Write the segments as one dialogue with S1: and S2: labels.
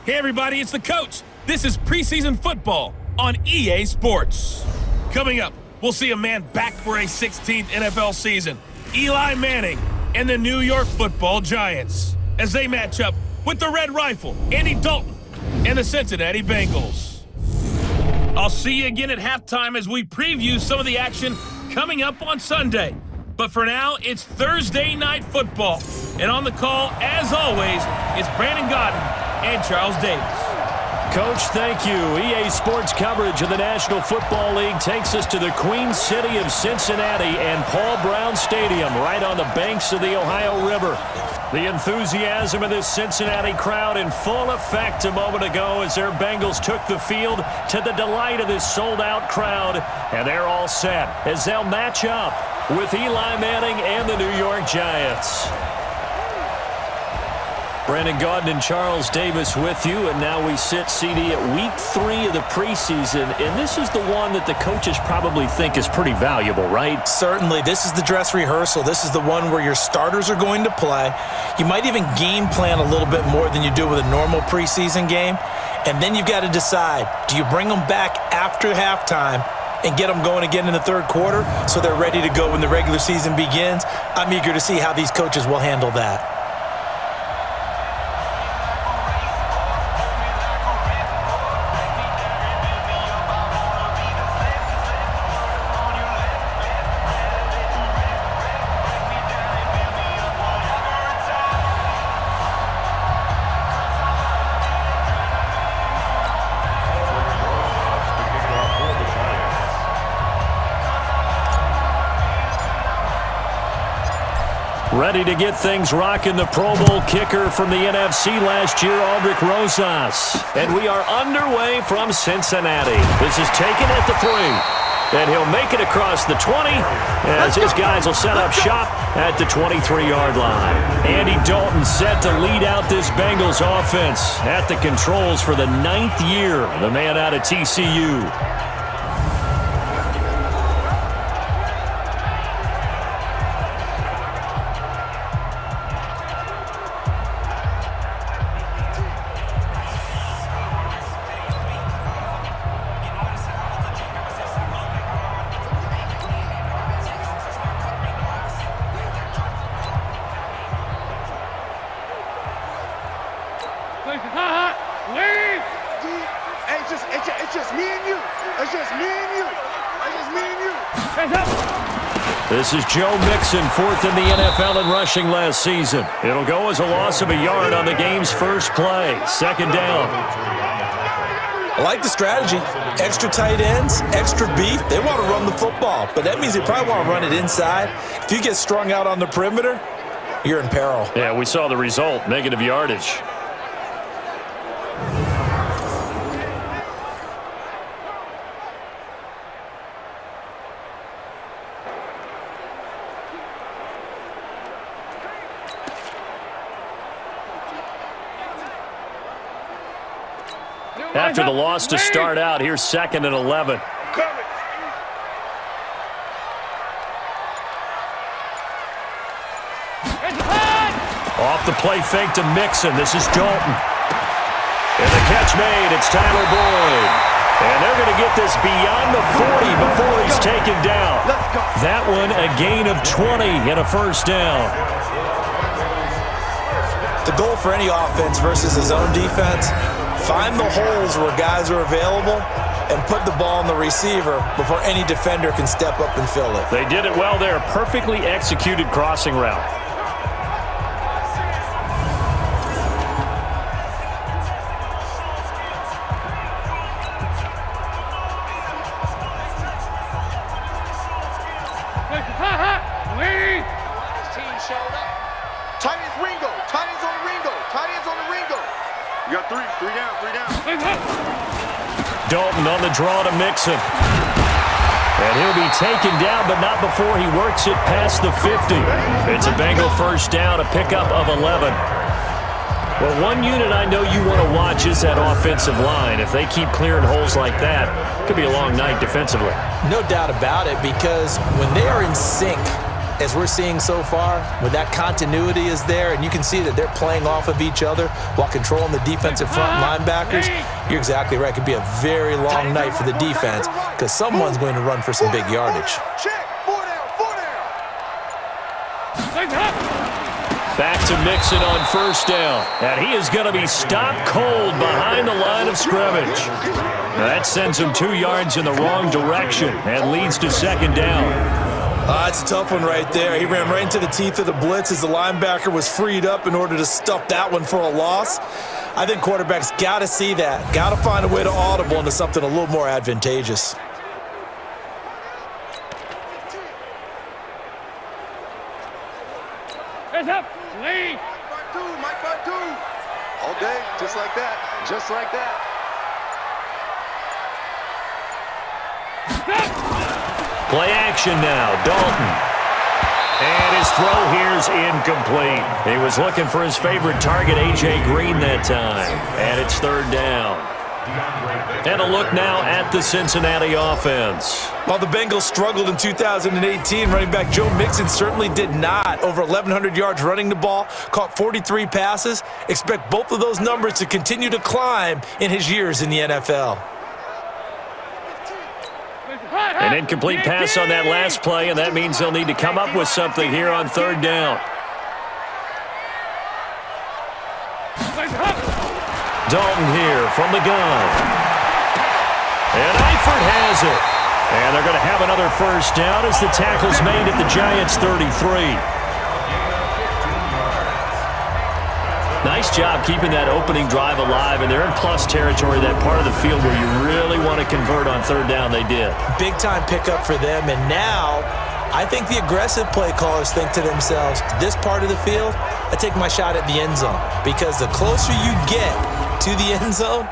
S1: Hey everybody, it's the coach. This is preseason football on EA Sports. Coming up, we'll see a man back for a 16th NFL season. Eli Manning and the New York Football Giants as they match up with the Red Rifle, Andy Dalton, and the Cincinnati Bengals. I'll see you again at halftime as we preview some of the action coming up on Sunday. But for now, it's Thursday Night Football. And on the call, as always, it's Brandon Godden and Charles Davis.
S2: Coach, thank you. EA Sports coverage of the National Football League takes us to the Queen City of Cincinnati and Paul Brown Stadium right on the banks of the Ohio River. The enthusiasm of this Cincinnati crowd in full effect a moment ago as their Bengals took the field to the delight of this sold-out crowd. And they're all set as they'll match up with Eli Manning and the New York Giants. Brandon Gaudin and Charles Davis with you, and now we sit, CD, at week 3 of the preseason, and this is the one that the coaches probably think is pretty valuable, right?
S3: Certainly. This is the dress rehearsal. This is the one where your starters are going to play. You might even game plan a little bit more than you do with a normal preseason game, and then you've got to decide, do you bring them back after halftime and get them going again in the third quarter so they're ready to go when the regular season begins? I'm eager to see how these coaches will handle that.
S2: Ready to get things rocking, the Pro Bowl kicker from the NFC last year, Aldrick Rosas. And we are underway from Cincinnati. This is taken at the 3. And he'll make it across the 20 as his guys will set up shop at the 23-yard line. Andy Dalton set to lead out this Bengals offense at the controls for the 9th year. The man out of TCU. This is Joe Mixon, 4th in the NFL in rushing last season. It'll go as a loss of a yard on the game's first play. 2nd down.
S3: I like the strategy. Extra tight ends, extra beef. They want to run the football, but that means they probably want to run it inside. If you get strung out on the perimeter, you're in peril.
S2: Yeah, we saw the result, negative yardage. After the loss to start out, here's 2nd and 11. Off the play fake to Mixon. This is Dalton. And the catch made. It's Tyler Boyd. And they're going to get this beyond the 40 before he's taken down. That one a gain of 20 and a first down.
S3: The goal for any offense versus his own defense, find the holes where guys are available and put the ball on the receiver before any defender can step up and fill it.
S2: They did it well there. Perfectly executed crossing route. Dalton on the draw to Mixon. And he'll be taken down, but not before he works it past the 50. It's a Bengal first down, a pickup of 11. Well, one unit I know you want to watch is that offensive line. If they keep clearing holes like that, it could be a long night defensively.
S3: No doubt about it, because when they are in sync, as we're seeing so far, when that continuity is there and you can see that they're playing off of each other while controlling the defensive front linebackers, you're exactly right. It could be a very long night for the defense because someone's going to run for some big yardage.
S2: Back to Mixon on first down. And he is going to be stopped cold behind the line of scrimmage. That sends him 2 yards in the wrong direction and leads to second down.
S3: It's a tough one right there. He ran right into the teeth of the blitz as the linebacker was freed up in order to stuff that one for a loss. I think quarterbacks got to see that. Got to find a way to audible into something a little more advantageous.
S4: Hands up. Lee. Mike by two. All day, just like that. Just like that.
S2: Play action now. Dalton. And his throw here's incomplete. He was looking for his favorite target, A.J. Green, that time. And it's third down. And a look now at the Cincinnati offense.
S3: While the Bengals struggled in 2018, running back Joe Mixon certainly did not. Over 1,100 yards running the ball, caught 43 passes. Expect both of those numbers to continue to climb in his years in the NFL.
S2: An incomplete pass on that last play, and that means they'll need to come up with something here on third down. Dalton here from the gun. And Eifert has it. And they're going to have another first down as the tackle's made at the Giants' 33. Nice job keeping that opening drive alive, and they're in plus territory, that part of the field where you really want to convert on third down. They did.
S3: Big-time pickup for them, and now I think the aggressive play callers think to themselves, this part of the field, I take my shot at the end zone, because the closer you get to the end zone,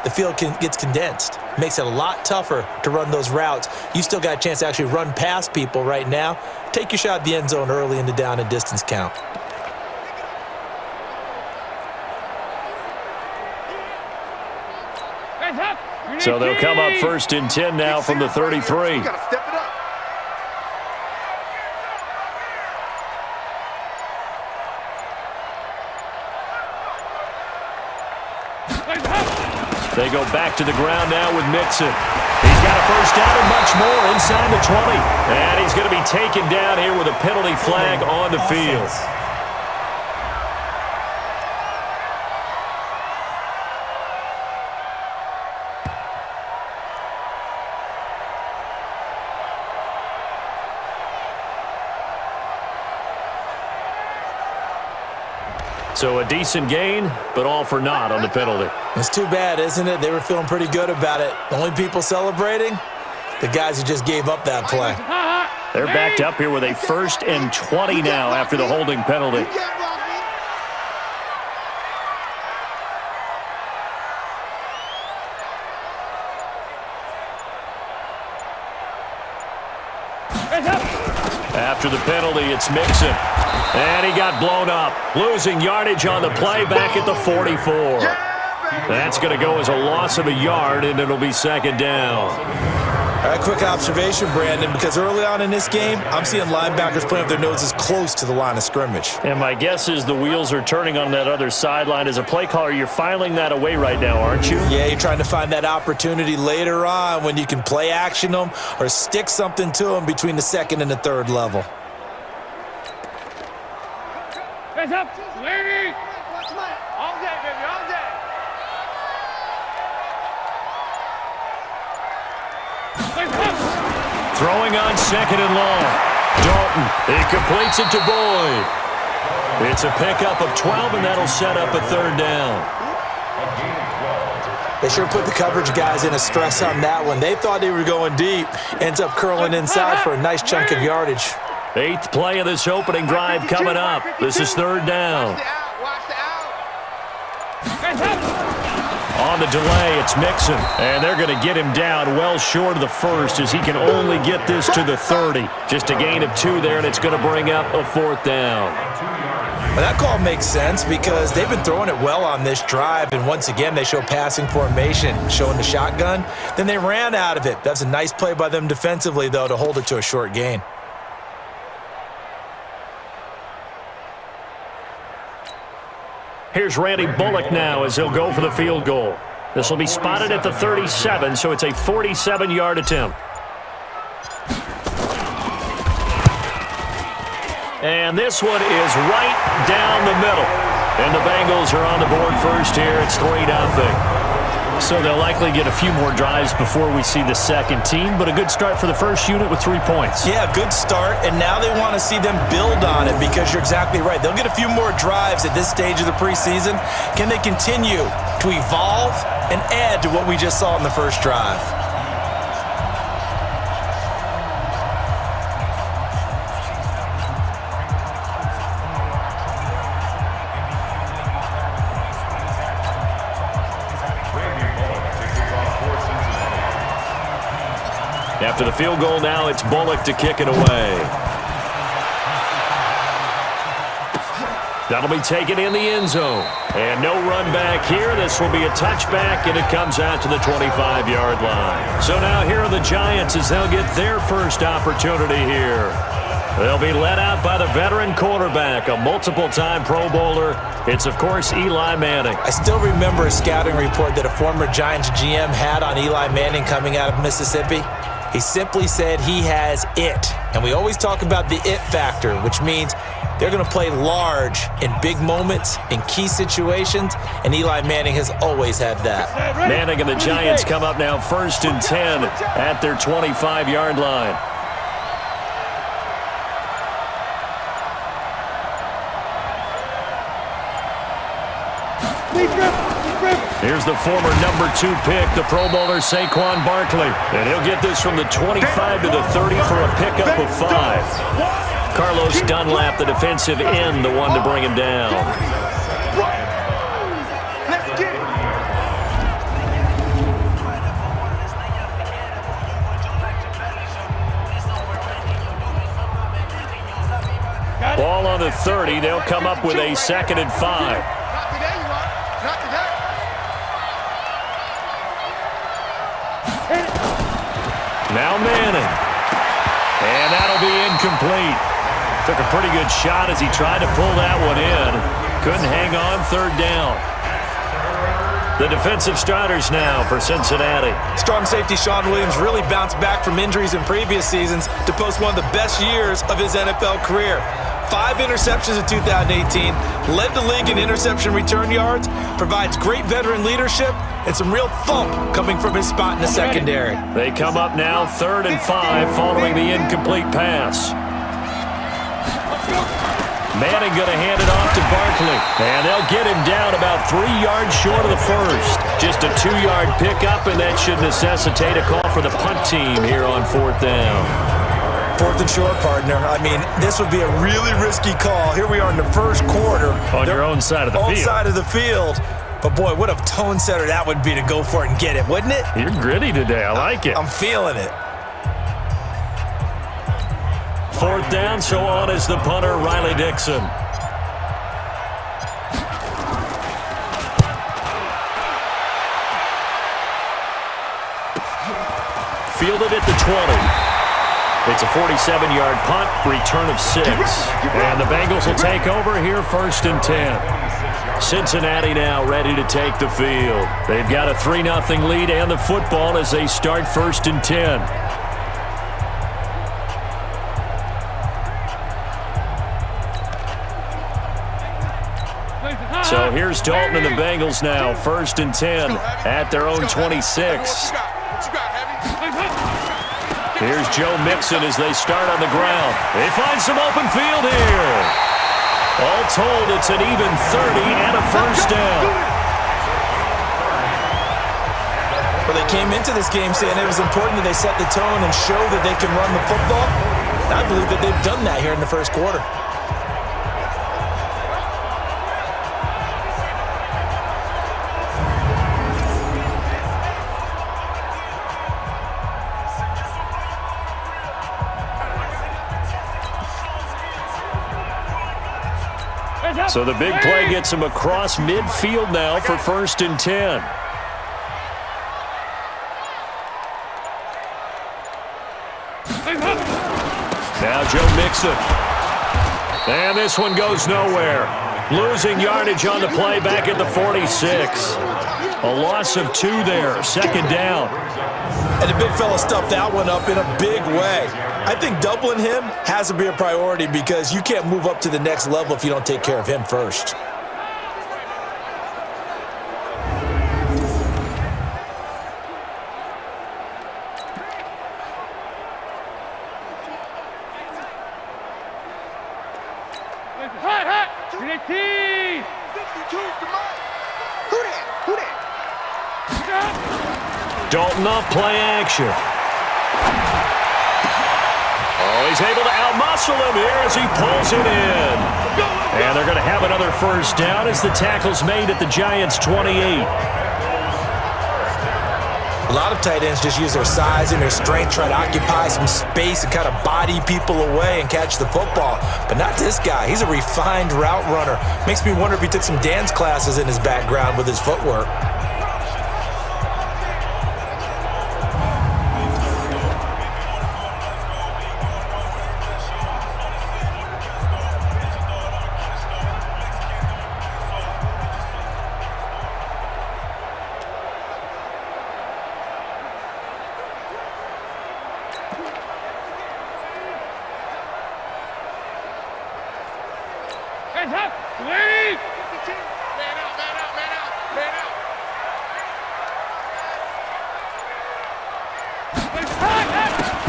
S3: the field gets condensed. Makes it a lot tougher to run those routes. You still got a chance to actually run past people right now. Take your shot at the end zone early in the down and distance count.
S2: So they'll come up first and 10 now from the 33.
S4: You gotta step it up.
S2: They go back to the ground now with Mixon. He's got a first down and much more inside the 20. And he's going to be taken down here with a penalty flag on the field. So a decent gain, but all for naught on the penalty.
S3: It's too bad, isn't it? They were feeling pretty good about it. The only people celebrating, the guys who just gave up that play.
S2: They're backed up here with a 1st and 20 now after the holding penalty. After the penalty, it's Mixon. And he got blown up, losing yardage on the play back at the 44. That's going to go as a loss of a yard, and it'll be second down.
S3: All right, quick observation, Brandon, because early on in this game, I'm seeing linebackers playing with their noses close to the line of scrimmage.
S2: And my guess is the wheels are turning on that other sideline. As a play caller, you're filing that away right now, aren't you?
S3: Yeah, you're trying to find that opportunity later on when you can play action them or stick something to them between the second and the third level.
S4: Hands up, lady! All day, baby, all day!
S2: Throwing on second and long. Dalton, he completes it to Boyd. It's a pickup of 12, and that'll set up a third down.
S3: They sure put the coverage guys in a stress on that one. They thought they were going deep. Ends up curling inside for a nice chunk of yardage.
S2: 8th play of this opening drive coming up. This is third down. On the delay, it's Mixon. And they're going to get him down well short of the first as he can only get this to the 30. Just a gain of 2 there, and it's going to bring up a 4th down.
S3: Well, that call makes sense because they've been throwing it well on this drive, and once again, they show passing formation, showing the shotgun. Then they ran out of it. That's a nice play by them defensively, though, to hold it to a short gain.
S2: Here's Randy Bullock now as he'll go for the field goal. This will be spotted at the 37, so it's a 47-yard attempt. And this one is right down the middle. And the Bengals are on the board first here. It's 3-0. So they'll likely get a few more drives before we see the second team, but a good start for the first unit with 3 points.
S3: Yeah, good start, and now they want to see them build on it because you're exactly right. They'll get a few more drives at this stage of the preseason. Can they continue to evolve and add to what we just saw in the first drive?
S2: After the field goal now, it's Bullock to kick it away. That'll be taken in the end zone. And no run back here. This will be a touchback, and it comes out to the 25-yard line. So now here are the Giants as they'll get their first opportunity here. They'll be led out by the veteran quarterback, a multiple-time Pro Bowler. It's, of course, Eli Manning.
S3: I still remember a scouting report that a former Giants GM had on Eli Manning coming out of Mississippi. He simply said he has it. And we always talk about the it factor, which means they're going to play large in big moments, in key situations, and Eli Manning has always had that.
S2: Manning and the Giants come up now 1st and 10 at their 25-yard line. Here's the former number 2 pick, the Pro Bowler Saquon Barkley. And he'll get this from the 25 to the 30 for a pickup of 5. Carlos Dunlap, the defensive end, the one to bring him down.
S4: Let's get it.
S2: Ball on the 30. They'll come up with a 2nd and 5. Now Manning. And that'll be incomplete. Took a pretty good shot as he tried to pull that one in. Couldn't hang on, 3rd down. The defensive starters now for Cincinnati.
S3: Strong safety Sean Williams really bounced back from injuries in previous seasons to post one of the best years of his NFL career. 5 interceptions in 2018, led the league in interception return yards, provides great veteran leadership, and some real thump coming from his spot in the secondary.
S2: They come up now 3rd and 5 following the incomplete pass. Manning going to hand it off to Barkley. And they'll get him down about 3 yards short of the first. Just a 2-yard pickup, and that should necessitate a call for the punt team here on 4th down.
S3: 4th and short, partner. I mean, this would be a really risky call. Here we are in the first quarter.
S2: On your own side of the field.
S3: Own side of the field. But, boy, what a tone setter that would be to go for it and get it, wouldn't it?
S2: You're gritty today. I like it.
S3: I'm feeling it.
S2: 4th down, so on is the punter, Riley Dixon. Fielded at the 20. It's a 47-yard punt, return of 6. And the Bengals will take over here 1st and 10. Cincinnati now ready to take the field. They've got a 3-0 lead and the football as they start 1st and 10. So here's Dalton and the Bengals now, 1st and 10 at their own 26. Here's Joe Mixon as they start on the ground. They find some open field here. All told, it's an even 30 and a 1st down.
S3: Well, they came into this game saying it was important that they set the tone and show that they can run the football. And I believe that they've done that here in the first quarter.
S2: So the big play gets him across midfield now for 1st and 10. Now Joe Mixon. And this one goes nowhere. Losing yardage on the play back at the 46. A loss of 2 there, second down.
S3: And the big fella stuffed that one up in a big way. I think doubling him has to be a priority because you can't move up to the next level if you don't take care of him first.
S2: Dalton off play action. Oh, he's able to outmuscle him here as he pulls it in. And they're going to have another first down as the tackle's made at the Giants' 28.
S3: A lot of tight ends just use their size and their strength, try to occupy some space and kind of body people away and catch the football. But not this guy. He's a refined route runner. Makes me wonder if he took some dance classes in his background with his footwork.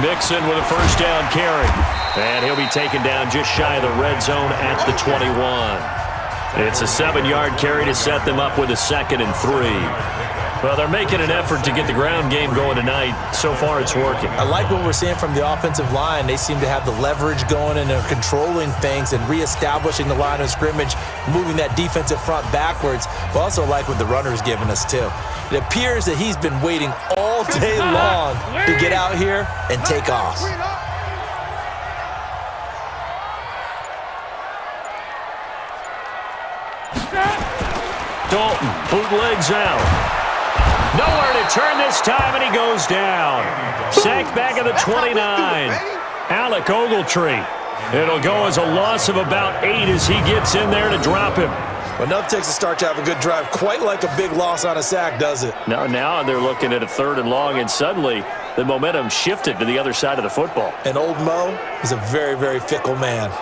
S2: Mixon with a first down carry. And he'll be taken down just shy of the red zone at the 21. It's a 7-yard carry to set them up with a 2nd and 3. Well, they're making an effort to get the ground game going tonight. So far, it's working.
S3: I like what we're seeing from the offensive line. They seem to have the leverage going and they're controlling things and reestablishing the line of scrimmage, moving that defensive front backwards. But also like what the runner's giving us, too. It appears that he's been waiting all day long to get out here and take off.
S2: Dalton bootlegs out. Nowhere to turn this time, and he goes down. Sacked back at the 29. Alec Ogletree. It'll go as a loss of about 8 as he gets in there to drop him.
S3: Well, enough takes a start to have a good drive. Quite like a big loss on a sack, does it?
S2: Now they're looking at a 3rd and long, and suddenly the momentum shifted to the other side of the football.
S3: And old Mo is a very, very fickle man.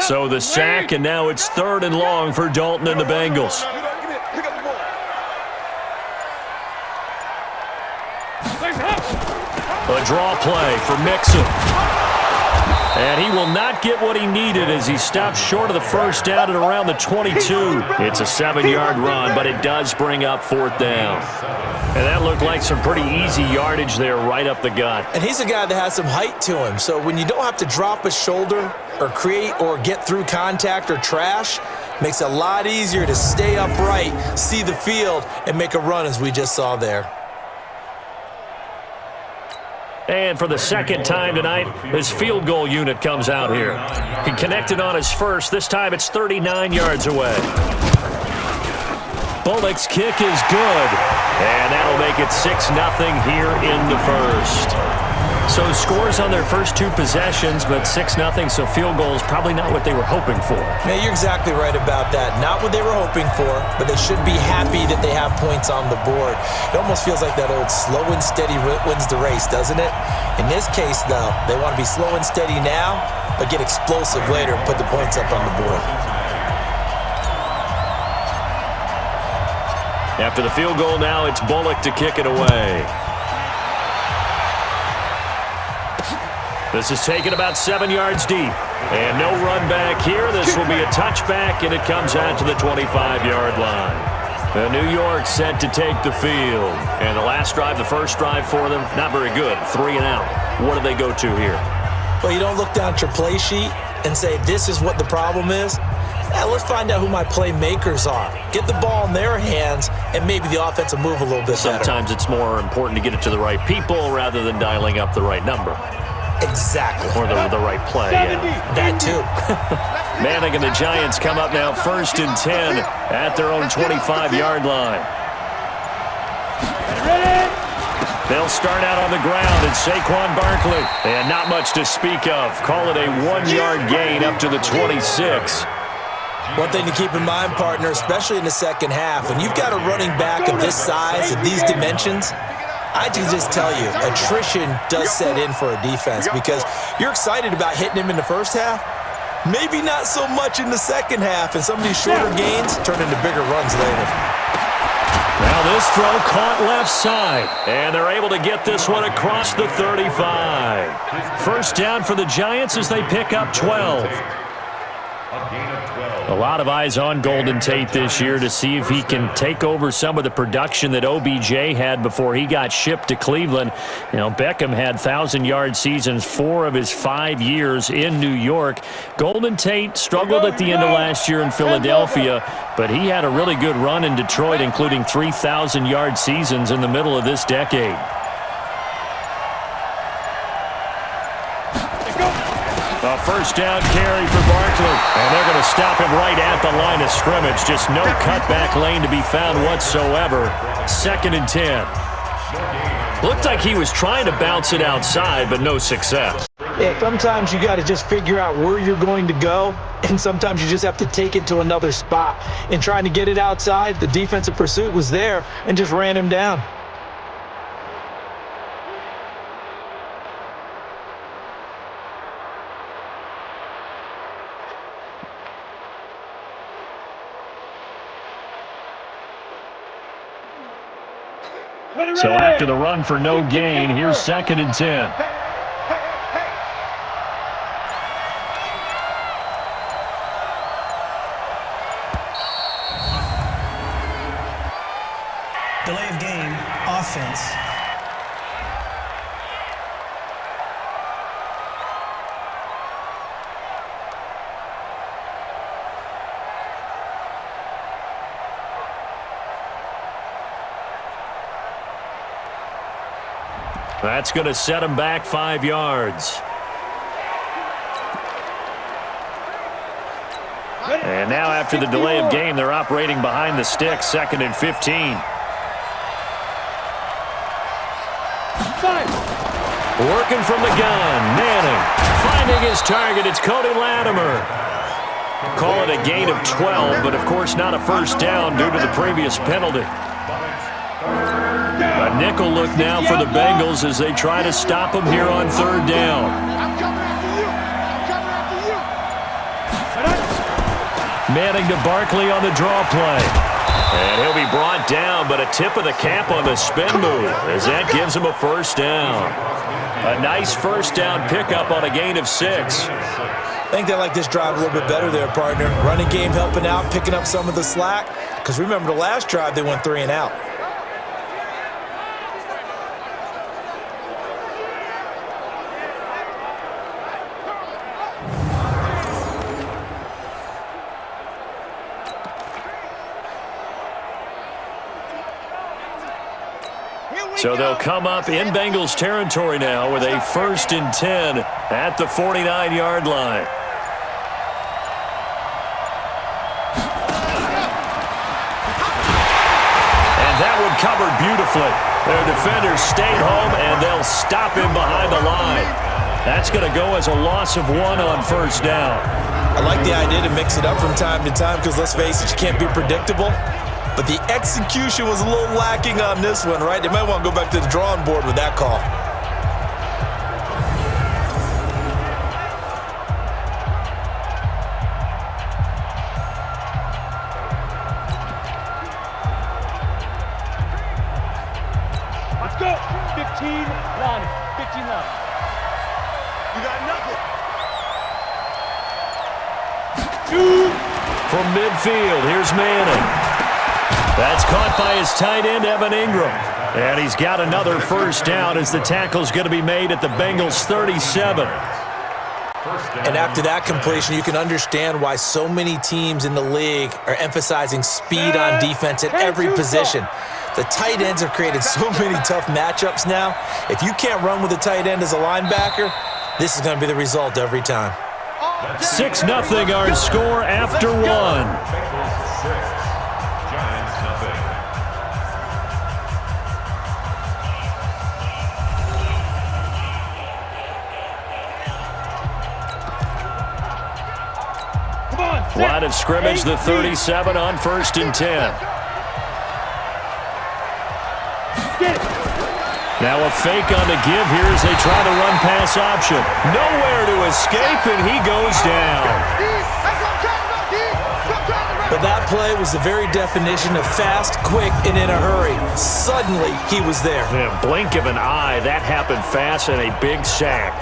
S2: So the sack, and now it's 3rd and long for Dalton and the Bengals. A draw play for Mixon. And he will not get what he needed as he stops short of the first down at around the 22. It's a 7-yard run, but it does bring up 4th down. And that looked like some pretty easy yardage there right up the gut.
S3: And he's a guy that has some height to him. So when you don't have to drop a shoulder or create or get through contact or trash, makes it a lot easier to stay upright, see the field, and make a run as we just saw there.
S2: And for the 2nd time tonight, his field goal unit comes out here. He connected on his first. This time it's 39 yards away. Bullock's kick is good. And that'll make it 6-0 here in the first. So scores on their first 2 possessions, but 6-0, so field goals probably not what they were hoping for.
S3: Man, you're exactly right about that. Not what they were hoping for, but they should be happy that they have points on the board. It almost feels like that old slow and steady wins the race, doesn't it? In this case, though, they want to be slow and steady now, but get explosive later and put the points up on the board.
S2: After the field goal now, it's Bullock to kick it away. This is taken about 7 yards deep. And no run back here. This will be a touchback, and it comes out to the 25-yard line. The New York set to take the field. And the last drive, the first drive for them, not very good. 3 and out. What do they go to here?
S3: Well, you don't look down at your play sheet and say, this is what the problem is. Let's find out who my playmakers are. Get the ball in their hands, and maybe the offense will move a little bit better.
S2: Sometimes it's more important to get it to the right people rather than dialing up the right number.
S3: Exactly.
S2: Or the right play, yeah.
S3: That too.
S2: Manning and the Giants come up now 1st and 10 at their own 25-yard line. They'll start out on the ground, and Saquon Barkley. And not much to speak of. Call it a 1-yard gain up to the 26.
S3: One thing to keep in mind, partner, especially in the second half, when you've got a running back of this size, of these dimensions, I can just tell you, attrition does set in for a defense because you're excited about hitting him in the first half. Maybe not so much in the second half, and some of these shorter gains turn into bigger runs later.
S2: Now this throw caught left side, and they're able to get this one across the 35. First down for the Giants as they pick up 12. A lot of eyes on Golden Tate this year to see if he can take over some of the production that OBJ had before he got shipped to Cleveland. You know, Beckham had 1,000-yard seasons 4 of his 5 years in New York. Golden Tate struggled at the end of last year in Philadelphia, but he had a really good run in Detroit, including 3,000-yard seasons in the middle of this decade. A first down carry for Barkley, and they're going to stop him right at the line of scrimmage. Just no cutback lane to be found whatsoever. 2nd and 10. Looked like he was trying to bounce it outside, but no success.
S3: Yeah, sometimes you got to just figure out where you're going to go, and sometimes you just have to take it to another spot. In trying to get it outside, the defensive pursuit was there and just ran him down.
S2: So after the run for no gain, here's 2nd and 10.
S5: Delay of game, offense.
S2: That's going to set him back 5 yards. And now after the delay of game, they're operating behind the sticks, 2nd and 15. Working from the gun, Manning finding his target. It's Cody Latimer. Call it a gain of 12, but of course not a first down due to the previous penalty. A nickel look now for the Bengals as they try to stop him here on 3rd down. Manning to Barkley on the draw play. And he'll be brought down, but a tip of the cap on the spin move as that gives him a first down. A nice first down pickup on a gain of 6.
S3: I think they like this drive a little bit better there, partner. Running game helping out, picking up some of the slack. Because remember the last drive, they went 3 and out.
S2: So they'll come up in Bengals territory now with a 1st and 10 at the 49-yard line. And that one covered beautifully. Their defenders stayed home, and they'll stop him behind the line. That's going to go as a loss of 1 on 1st down.
S3: I like the idea to mix it up from time to time because, let's face it, you can't be predictable. But the execution was a little lacking on this one, right? They might want to go back to the drawing board with that call.
S6: Let's go. 15 line. 15 line.
S4: You got nothing.
S2: From midfield, here's Manning. That's caught by his tight end, Evan Ingram. And he's got another first down as the tackle's going to be made at the Bengals' 37.
S3: And after that completion, you can understand why so many teams in the league are emphasizing speed on defense at every position. The tight ends have created so many tough matchups now. If you can't run with a tight end as a linebacker, this is going to be the result every time.
S2: 6-0 our score after one. Line of scrimmage, the 37 on 1st and 10. Now a fake on the give here as they try the run-pass option. Nowhere to escape, and he goes down.
S3: But that play was the very definition of fast, quick, and in a hurry. Suddenly, he was there.
S2: In a blink of an eye, that happened fast and a big sack.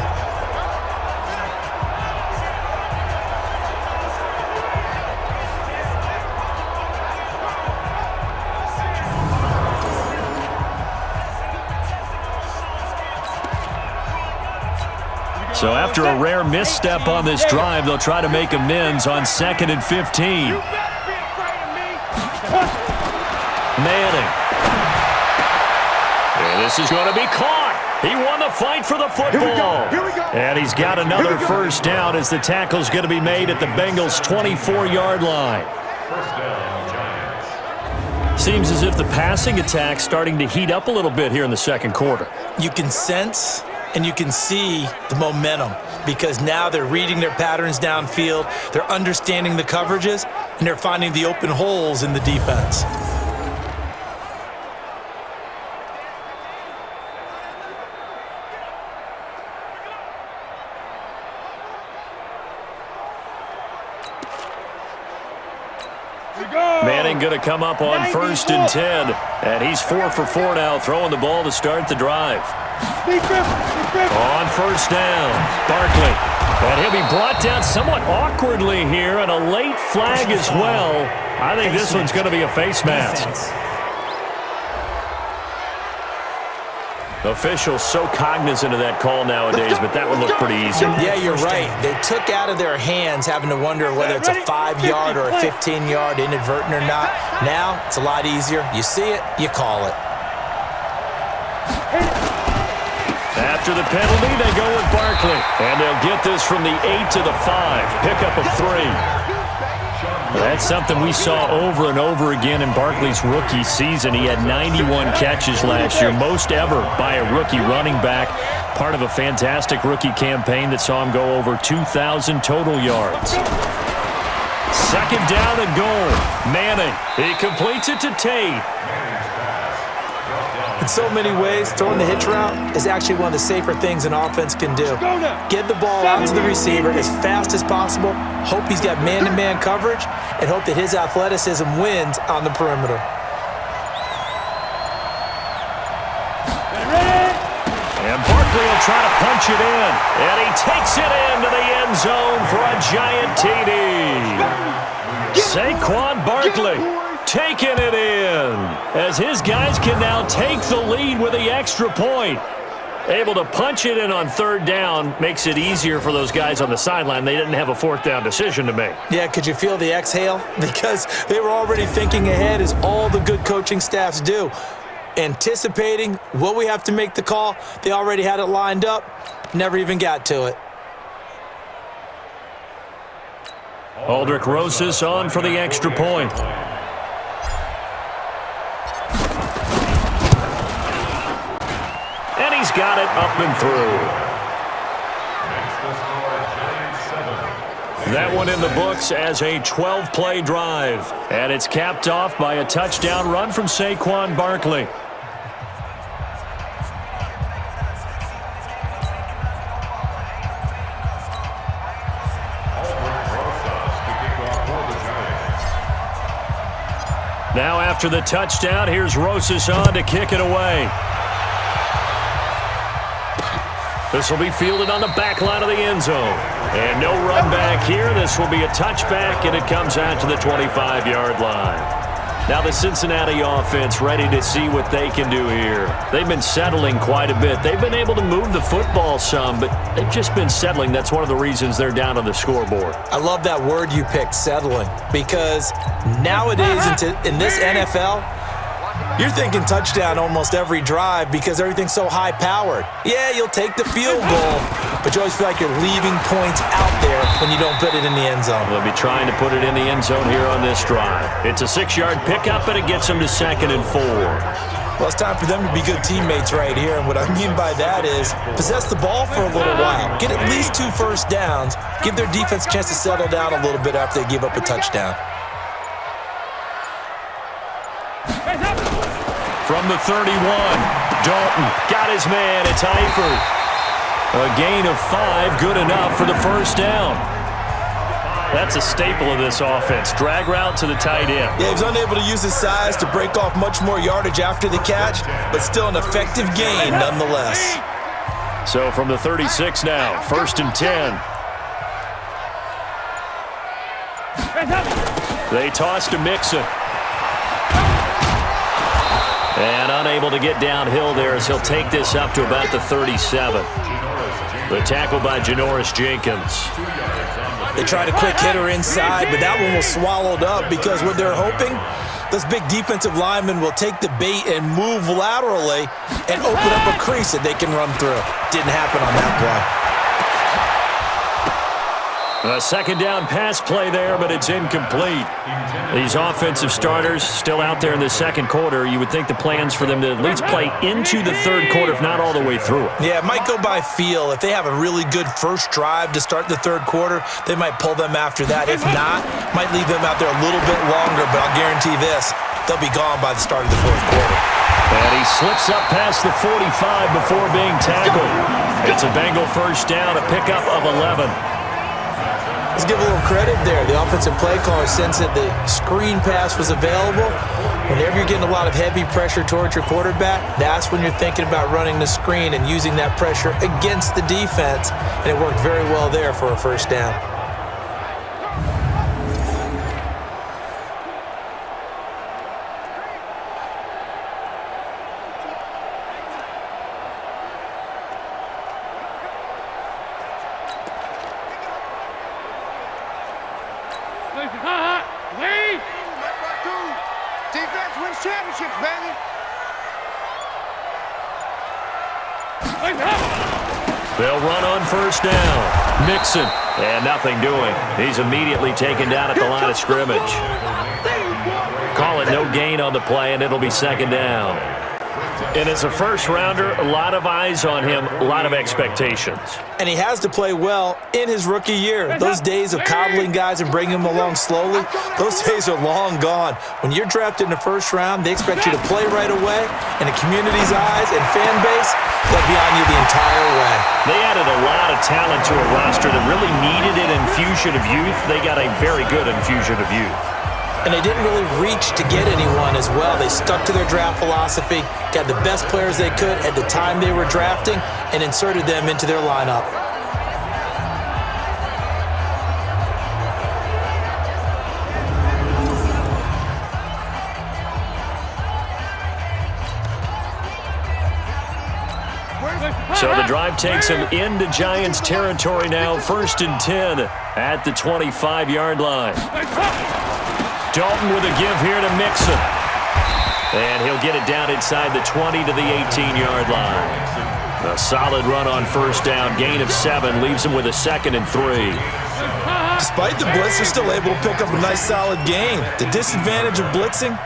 S2: So after a rare misstep on this drive, they'll try to make amends on 2nd and 15. Manning. And this is going to be caught. He won the fight for the football. And he's got another first down as the tackle's going to be made at the Bengals' 24-yard line. Seems as if the passing attack's starting to heat up a little bit here in the second quarter.
S3: You can sense and you can see the momentum because now they're reading their patterns downfield, they're understanding the coverages, and they're finding the open holes in the defense.
S2: Manning going to come up on 1st and 10, and he's 4 for 4 now, throwing the ball to start the drive. On 1st down, Barkley. And he'll be brought down somewhat awkwardly here, and a late flag as well. I think this one's going to be a face mask. Officials so cognizant of that call nowadays, but that would look pretty easy.
S3: Yeah, you're right. They took out of their hands having to wonder whether it's a 5-yard or a 15-yard inadvertent or not. Now, it's a lot easier. You see it, you call it.
S2: After the penalty, they go with Barkley. And they'll get this from the 8 to the 5. Pickup of 3. That's something we saw over and over again in Barkley's rookie season. He had 91 catches last year, most ever by a rookie running back. Part of a fantastic rookie campaign that saw him go over 2,000 total yards. 2nd down and goal. Manning, he completes it to Tate.
S3: In so many ways, throwing the hitch route is actually one of the safer things an offense can do. Get the ball out to the receiver as fast as possible, hope he's got man-to-man coverage, and hope that his athleticism wins on the perimeter.
S2: And Barkley will try to punch it in, and he takes it into the end zone for a giant TD. Saquon Barkley taking it in as his guys can now take the lead with the extra point. Able to punch it in on 3rd down makes it easier for those guys on the sideline. They didn't have a 4th down decision to make.
S3: Yeah, could you feel the exhale? Because they were already thinking ahead as all the good coaching staffs do. Anticipating what we have to make the call. They already had it lined up. Never even got to it.
S2: Aldrich Rosas on for the extra point. And he's got it up and through. That one in the books as a 12-play drive. And it's capped off by a touchdown run from Saquon Barkley. Now after the touchdown, here's Rosas on to kick it away. This will be fielded on the back line of the end zone. And no run back here. This will be a touchback, and it comes out to the 25-yard line. Now the Cincinnati offense ready to see what they can do here. They've been settling quite a bit. They've been able to move the football some, but they've just been settling. That's one of the reasons they're down on the scoreboard.
S3: I love that word you picked, settling, because nowadays in this NFL, you're thinking touchdown almost every drive because everything's so high-powered. Yeah, you'll take the field goal, but you always feel like you're leaving points out there when you don't put it in the end zone.
S2: They'll be trying to put it in the end zone here on this drive. It's a 6-yard pickup, and it gets them to 2nd and 4.
S3: Well, it's time for them to be good teammates right here, and what I mean by that is possess the ball for a little while, get at least 2 first downs, give their defense a chance to settle down a little bit after they give up a touchdown.
S2: From the 31, Dalton got his man. It's Eifert. A gain of 5, good enough for the first down. That's a staple of this offense. Drag route to the tight end.
S3: Yeah, he was unable to use his size to break off much more yardage after the catch, but still an effective gain nonetheless.
S2: So from the 36 now, 1st and 10. They toss to Mixon. And unable to get downhill there as he'll take this up to about the 37. The tackle by Janoris Jenkins.
S3: They tried a quick hitter inside, but that one was swallowed up because what they're hoping, those big defensive linemen will take the bait and move laterally and open up a crease that they can run through. Didn't happen on that play.
S2: A 2nd down pass play there, but it's incomplete. These offensive starters still out there in the 2nd quarter. You would think the plans for them to at least play into the 3rd quarter, if not all the way through.
S3: Yeah, it might go by feel. If they have a really good first drive to start the 3rd quarter, they might pull them after that. If not, might leave them out there a little bit longer, but I'll guarantee this, they'll be gone by the start of the 4th quarter.
S2: And he slips up past the 45 before being tackled. It's a Bengal first down, a pickup of 11.
S3: Let's give a little credit there. The offensive play caller sensed that the screen pass was available. Whenever you're getting a lot of heavy pressure towards your quarterback, that's when you're thinking about running the screen and using that pressure against the defense. And it worked very well there for a first down.
S4: Defense wins championships, baby.
S2: They'll run on first down. Mixon, and nothing doing. He's immediately taken down at the line of scrimmage. Call it no gain on the play, and it'll be 2nd down. And as a first-rounder, a lot of eyes on him, a lot of expectations.
S3: And he has to play well in his rookie year. Those days of coddling guys and bringing them along slowly, those days are long gone. When you're drafted in the 1st round, they expect you to play right away, and the community's eyes and fan base, they'll be on you the entire way.
S2: They added a lot of talent to a roster that really needed an infusion of youth. They got a very good infusion of youth.
S3: And they didn't really reach to get anyone as well. They stuck to their draft philosophy, got the best players they could at the time they were drafting, and inserted them into their lineup.
S2: So the drive takes them into Giants territory now, 1st and 10 at the 25-yard line. Dalton with a give here to Mixon. And he'll get it down inside the 20 to the 18-yard line. A solid run on first down, gain of 7, leaves him with a 2nd and 3.
S3: Despite the blitz, they're still able to pick up a nice solid gain. The disadvantage of blitzing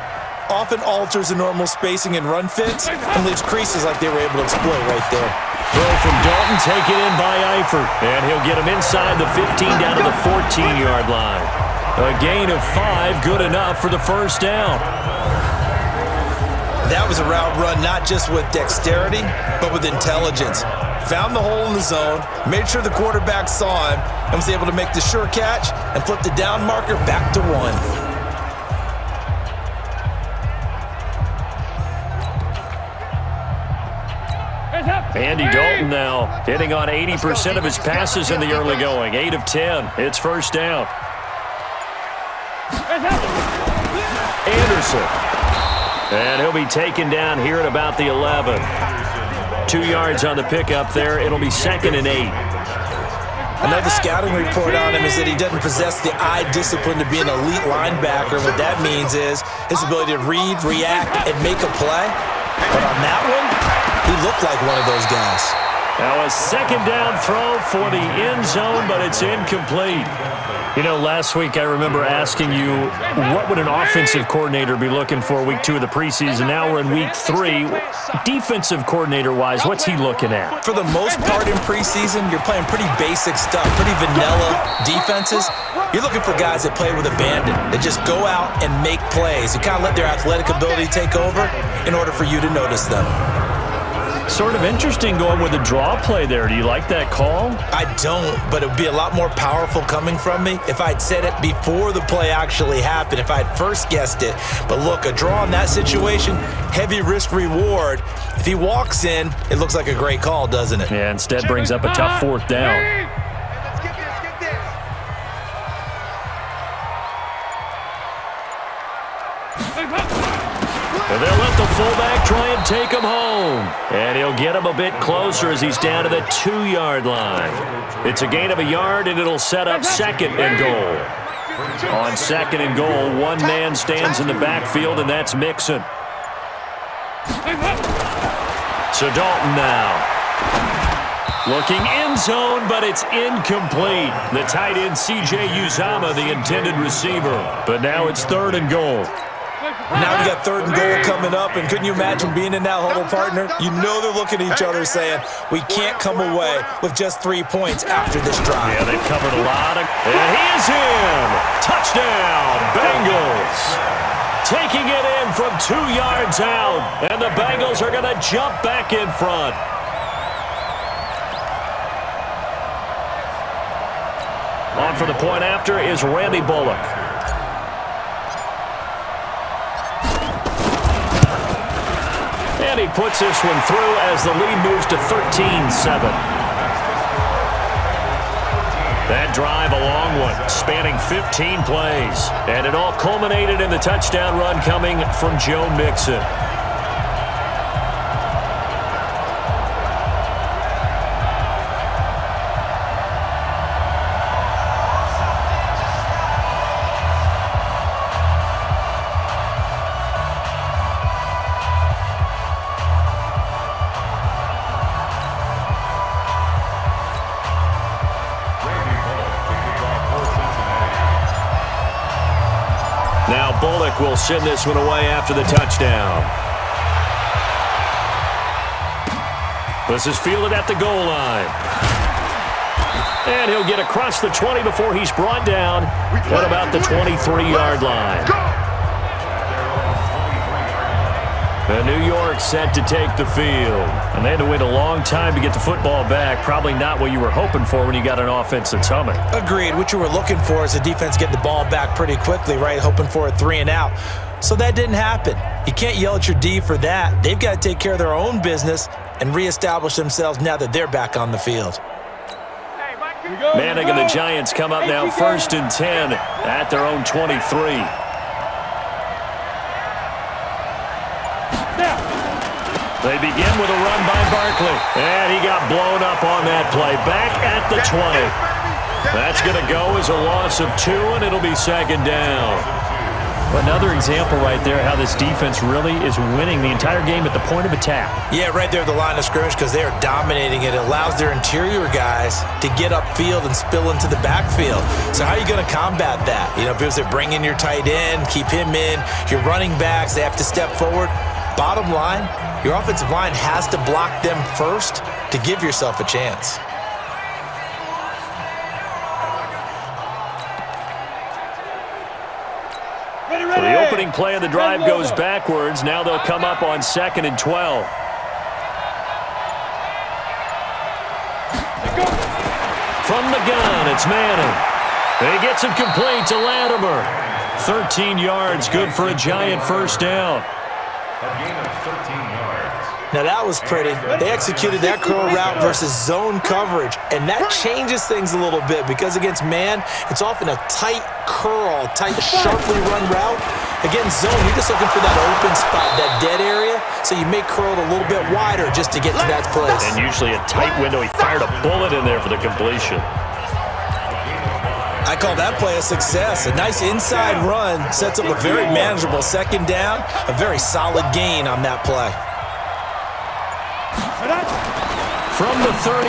S3: often alters the normal spacing and run fits and leaves creases like they were able to exploit right there.
S2: Throw from Dalton, taken in by Eifert. And he'll get him inside the 15 down to the 14-yard line. A gain of 5, good enough for the first down.
S3: That was a route run not just with dexterity, but with intelligence. Found the hole in the zone, made sure the quarterback saw him, and was able to make the sure catch and flip the down marker back to 1.
S2: Andy Dalton now hitting on 80% of his passes in the early going. 8 of 10. It's first down. Anderson. And he'll be taken down here at about the 11. 2 yards on the pickup there. It'll be 2nd and 8.
S3: Another scouting report on him is that he doesn't possess the eye discipline to be an elite linebacker. What that means is his ability to read, react, and make a play. But on that one, he looked like one of those guys.
S2: Now a second down throw for the end zone, but it's incomplete. You know, last week I remember asking you what would an offensive coordinator be looking for week 2 of the preseason. Now we're in week 3. Defensive coordinator-wise, what's he looking at?
S3: For the most part in preseason, you're playing pretty basic stuff, pretty vanilla defenses. You're looking for guys that play with abandon, that just go out and make plays. You kind of let their athletic ability take over in order for you to notice them.
S2: Sort of interesting going with a draw play there. Do you like that call?
S3: I don't, but it would be a lot more powerful coming from me if I'd said it before the play actually happened, if I'd first guessed it. But look, a draw in that situation, heavy risk reward. If he walks in, it looks like a great call, doesn't it?
S2: Yeah, instead brings up a tough 4th down.
S4: Let's get this.
S2: And they'll let the fullback try and take him home. And he'll get him a bit closer as he's down to the 2-yard line. It's a gain of a yard, and it'll set up 2nd and goal. On 2nd and goal, one man stands in the backfield, and that's Mixon. So Dalton now. Looking end zone, but it's incomplete. The tight end, C.J. Uzomah, the intended receiver. But now it's 3rd and goal.
S3: Now you got 3rd and goal coming up, and couldn't you imagine being in that huddle, partner? You know they're looking at each other saying, we can't come away with just 3 points after this drive.
S2: Yeah, they've covered a lot of... And he is in! Touchdown, Bengals! Taking it in from 2 yards out, and the Bengals are going to jump back in front. On for the point after is Randy Bullock. And he puts this one through as the lead moves to 13-7. That drive, a long one, spanning 15 plays. And it all culminated in the touchdown run coming from Joe Mixon. Now Bullock will send this one away after the touchdown. This is fielded at the goal line. And he'll get across the 20 before he's brought down at about the 23-yard line. And New York set to take the field. And they had to wait a long time to get the football back. Probably not what you were hoping for when you got an offense that's humming.
S3: Agreed. What you were looking for is the defense get the ball back pretty quickly, right? Hoping for a 3 and out. So that didn't happen. You can't yell at your D for that. They've got to take care of their own business and reestablish themselves now that they're back on the field.
S2: Manning and the Giants come up now 1st and 10 at their own 23. They begin with a run by Barkley. And he got blown up on that play. Back at the 20. That's going to go as a loss of 2, and it'll be 2nd down. Another example right there how this defense really is winning the entire game at the point of attack. Yeah, right there at the line of scrimmage because they are dominating it. It allows their interior guys to get upfield and spill into the backfield. So how are you going to combat that? You know, because they bring in your tight end, keep him in. Your running backs, they have to step forward. Bottom line, your offensive line has to block them first to give yourself a chance. So the opening play of the drive goes backwards. Now they'll come up on 2nd and 12. From the gun, it's Manning. He gets it complete to Latimer. 13 yards, good for a Giant 1st down.
S6: A gain of 13 yards.
S3: Now that was pretty. They executed that curl route versus zone coverage, and that changes things a little bit because against man, it's often a tight curl, tight, sharply run route. Against zone, you're just looking for that open spot, that dead area, so you make curl a little bit wider just to get to that place.
S2: And usually a tight window. He fired a bullet in there for the completion.
S3: I call that play a success. A nice inside run sets up a very manageable 2nd down, a very solid gain on that play.
S2: From the 38,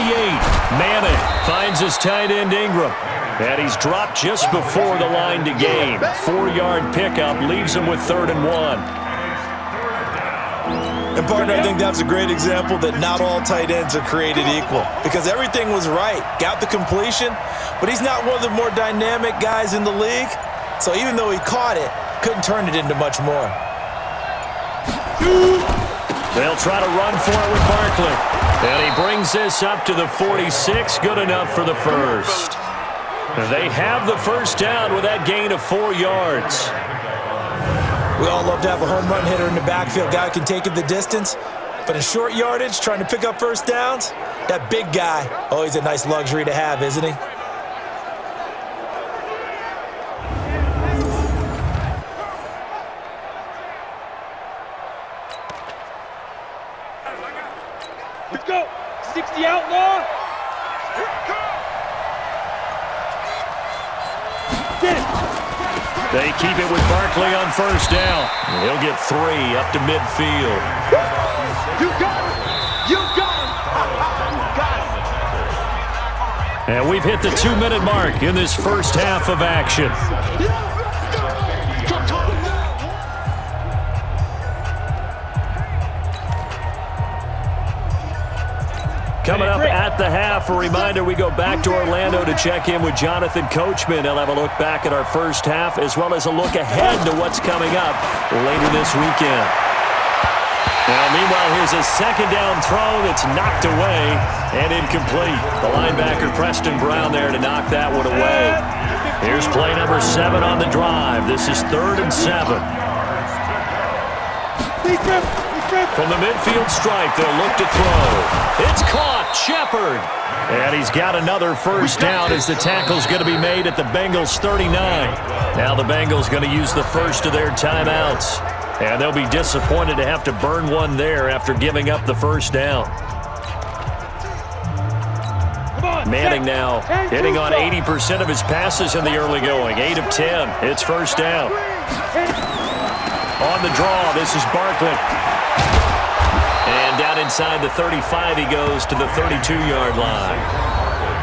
S2: Manning finds his tight end Ingram. And he's dropped just before the line to gain. 4-yard pickup leaves him with 3rd and 1.
S3: And, partner, I think that's a great example that not all tight ends are created equal. Because everything was right. Got the completion, but he's not one of the more dynamic guys in the league. So even though he caught it, couldn't turn it into much more.
S2: They'll try to run for it with Barkley. And he brings this up to the 46. Good enough for the first. They have the first down with that gain of 4 yards.
S3: We all love to have a home run hitter in the backfield. Guy can take it the distance. But in short yardage, trying to pick up first downs, that big guy, oh, he's a nice luxury to have, isn't he?
S7: Let's go. 60 outlaw.
S2: They keep it with Barkley on first down. He'll get 3 up to midfield.
S4: You got it. You got it. You got it.
S2: And we've hit the 2-minute mark in this first half of action. Coming up at the half, a reminder, we go back to Orlando to check in with Jonathan Coachman. He'll have a look back at our first half as well as a look ahead to what's coming up later this weekend. Now, meanwhile, here's a second down throw that's knocked away and incomplete. The linebacker, Preston Brown, there to knock that one away. Here's play number 7 on the drive. This is 3rd and 7. From the midfield stripe, they'll look to throw. It's caught, Shepard. And he's got another first down as the tackle's going to be made at the Bengals 39. Now the Bengals going to use the first of their timeouts. And they'll be disappointed to have to burn one there after giving up the first down. Manning now hitting on 80% of his passes in the early going. 8 of 10. It's first down. On the draw, this is Barkley. And down inside the 35, he goes to the 32-yard line.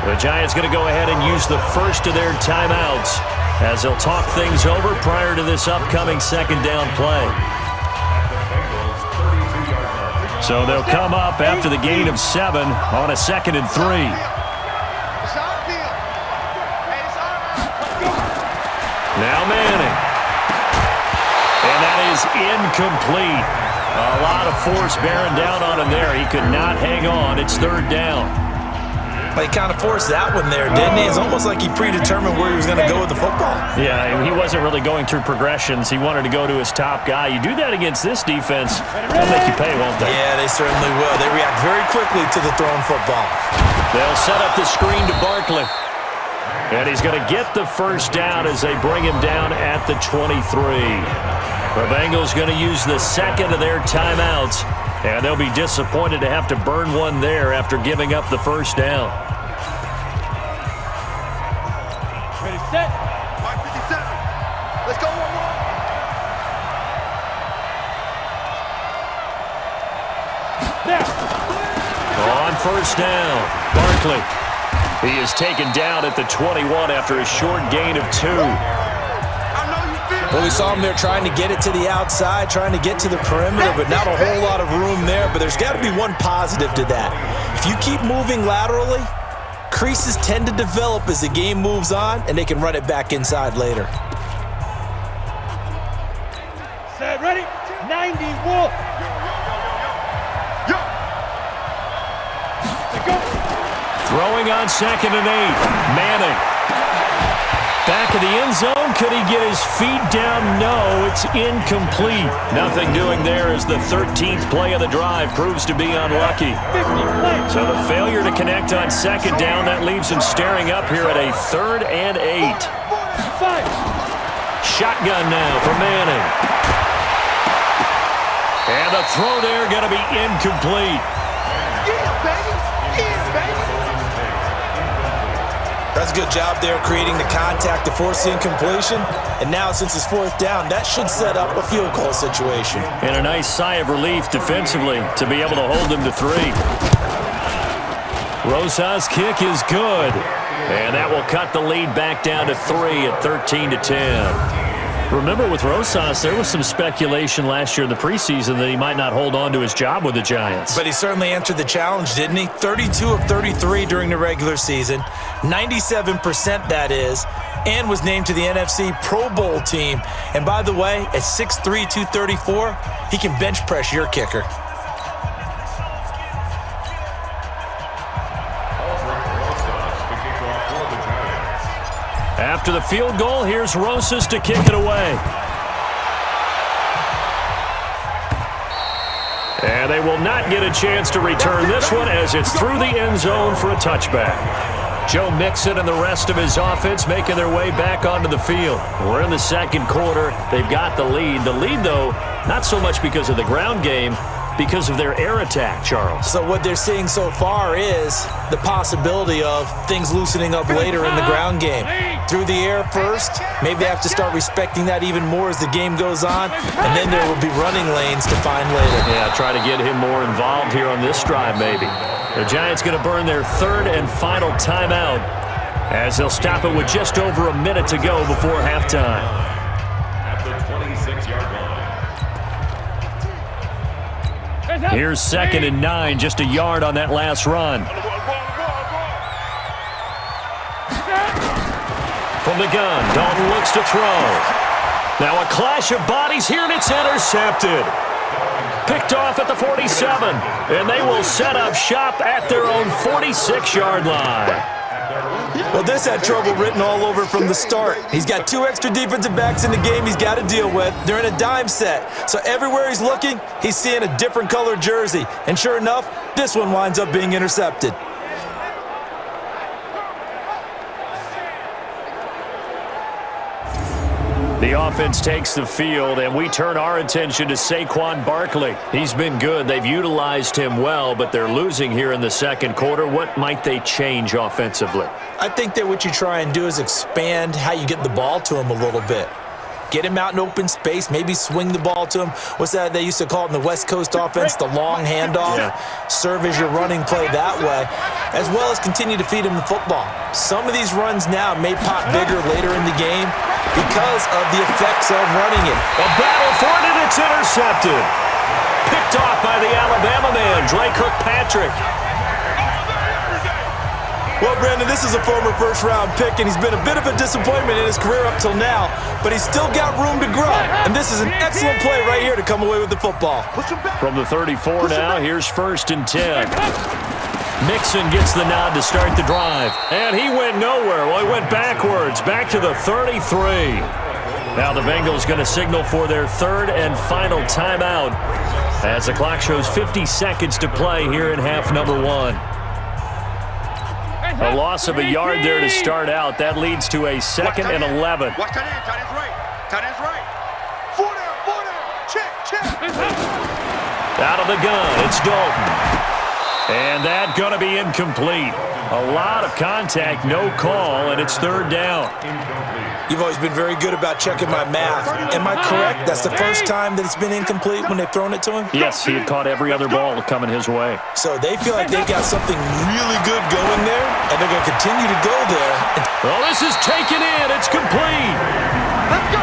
S2: The Giants going to go ahead and use the first of their timeouts as they'll talk things over prior to this upcoming second down play. So they'll come up after the gain of 7 on a 2nd and 3. Now Manning. And that is incomplete. A lot of force bearing down on him there. He could not hang on. It's 3rd down.
S3: He kind of forced that one there, didn't he? It's almost like he predetermined where he was going to go with the football.
S2: Yeah, he wasn't really going through progressions. He wanted to go to his top guy. You do that against this defense, they'll make you pay, won't they?
S3: Yeah, they certainly will. They react very quickly to the thrown football.
S2: They'll set up the screen to Barkley. And he's going to get the first down as they bring him down at the 23. The Bengals going to use the second of their timeouts, and they'll be disappointed to have to burn one there after giving up the first down.
S7: Ready, set.
S4: Mark 57. Let's go.
S2: On first down, Barkley. He is taken down at the 21 after a short gain of 2.
S3: Well, we saw him there trying to get it to the outside, trying to get to the perimeter, but not a whole lot of room there. But there's got to be one positive to that. If you keep moving laterally, creases tend to develop as the game moves on, and they can run it back inside later.
S7: Set, ready. 90, Wolf.
S2: Throwing on 2nd and 8. Manning. Back of the end zone. Could he get his feet down? No, it's incomplete. Nothing doing there as the 13th play of the drive proves to be unlucky. So the failure to connect on 2nd down, that leaves him staring up here at a 3rd and 8. Shotgun now for Manning. And the throw there going to be incomplete.
S3: That's a good job there creating the contact to force the incompletion. And now, since it's 4th down, that should set up a field goal situation.
S2: And a nice sigh of relief defensively to be able to hold them to 3. Rosas' kick is good. And that will cut the lead back down to 3 at 13-10. Remember, with Rosas, there was some speculation last year in the preseason that he might not hold on to his job with the Giants.
S3: But he certainly answered the challenge, didn't he? 32 of 33 during the regular season, 97% that is, and was named to the NFC Pro Bowl team. And by the way, at 6'3", 234, he can bench press your kicker.
S2: After the field goal, here's Rosas to kick it away. And they will not get a chance to return this one as it's through the end zone for a touchback. Joe Mixon and the rest of his offense making their way back onto the field. We're in the second quarter. They've got the lead. The lead, though, not so much because of the ground game, because of their air attack, Charles.
S3: So what they're seeing so far is the possibility of things loosening up later in the ground game. Through the air first, maybe they have to start respecting that even more as the game goes on, and then there will be running lanes to find later.
S2: Yeah, try to get him more involved here on this drive maybe. The Giants going to burn their third and final timeout as they'll stop it with just over a minute to go before halftime.
S6: At the 26-yard line.
S2: Here's 2nd and 9, just a yard on that last run. From the gun, Dalton looks to throw. Now a clash of bodies here, and it's intercepted. Picked off at the 47, and they will set up shop at their own 46-yard line.
S3: Well, this had trouble written all over from the start. He's got 2 extra defensive backs in the game he's got to deal with. They're in a dime set. So everywhere he's looking, he's seeing a different color jersey. And sure enough, this one winds up being intercepted.
S2: The offense takes the field, and we turn our attention to Saquon Barkley. He's been good. They've utilized him well, but they're losing here in the second quarter. What might they change offensively?
S3: I think that what you try and do is expand how you get the ball to him a little bit. Get him out in open space, maybe swing the ball to him. What's that they used to call it in the West Coast offense, the long handoff? Yeah. Serve as your running play that way, as well as continue to feed him the football. Some of these runs now may pop bigger later in the game because of the effects of running it.
S2: A battle for it, and it's intercepted. Picked off by the Alabama man, Dre Kirkpatrick.
S3: Well, Brandon, this is a former first-round pick, and he's been a bit of a disappointment in his career up till now, but he's still got room to grow, and this is an excellent play right here to come away with the football.
S2: From the 34 now, here's 1st and 10. Mixon gets the nod to start the drive, and he went nowhere. Well, he went backwards, back to the 33. Now the Bengals going to signal for their third and final timeout as the clock shows 50 seconds to play here in half number 1. A loss of a yard there to start out. That leads to a 2nd and 11.
S4: Watch tight end, tight end's right. Tight end's right. 4 down, check.
S2: Out of the gun, it's Dalton. And that going to be incomplete. A lot of contact, no call, and it's 3rd down.
S3: You've always been very good about checking my math. Am I correct? That's the first time that it's been incomplete when they've thrown it to him?
S2: Yes, he had caught every other ball coming his way.
S3: So they feel like they've got something really good going there, and they're going to continue to go there.
S2: Well, this is taken in. It's complete.
S4: Let's go.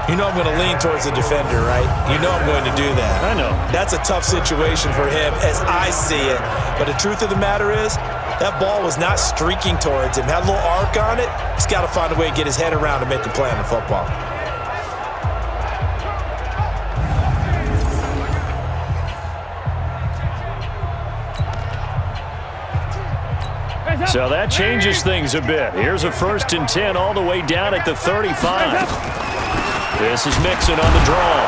S3: You know I'm going to lean towards the defender, right? You know I'm going to do that.
S2: I know.
S3: That's a tough situation for him as I see it. But the truth of the matter is, that ball was not streaking towards him. Had a little arc on it. He's got to find a way to get his head around to make a play on the football.
S2: So that changes things a bit. Here's a 1st and 10 all the way down at the 35. This is Mixon on the draw.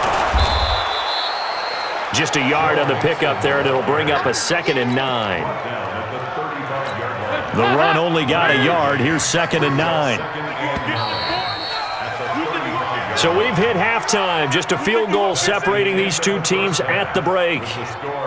S2: Just a yard on the pickup there, and it'll bring up a 2nd and 9. The run only got a yard. Here's 2nd and 9. So we've hit halftime, just a field goal separating these two teams at the break.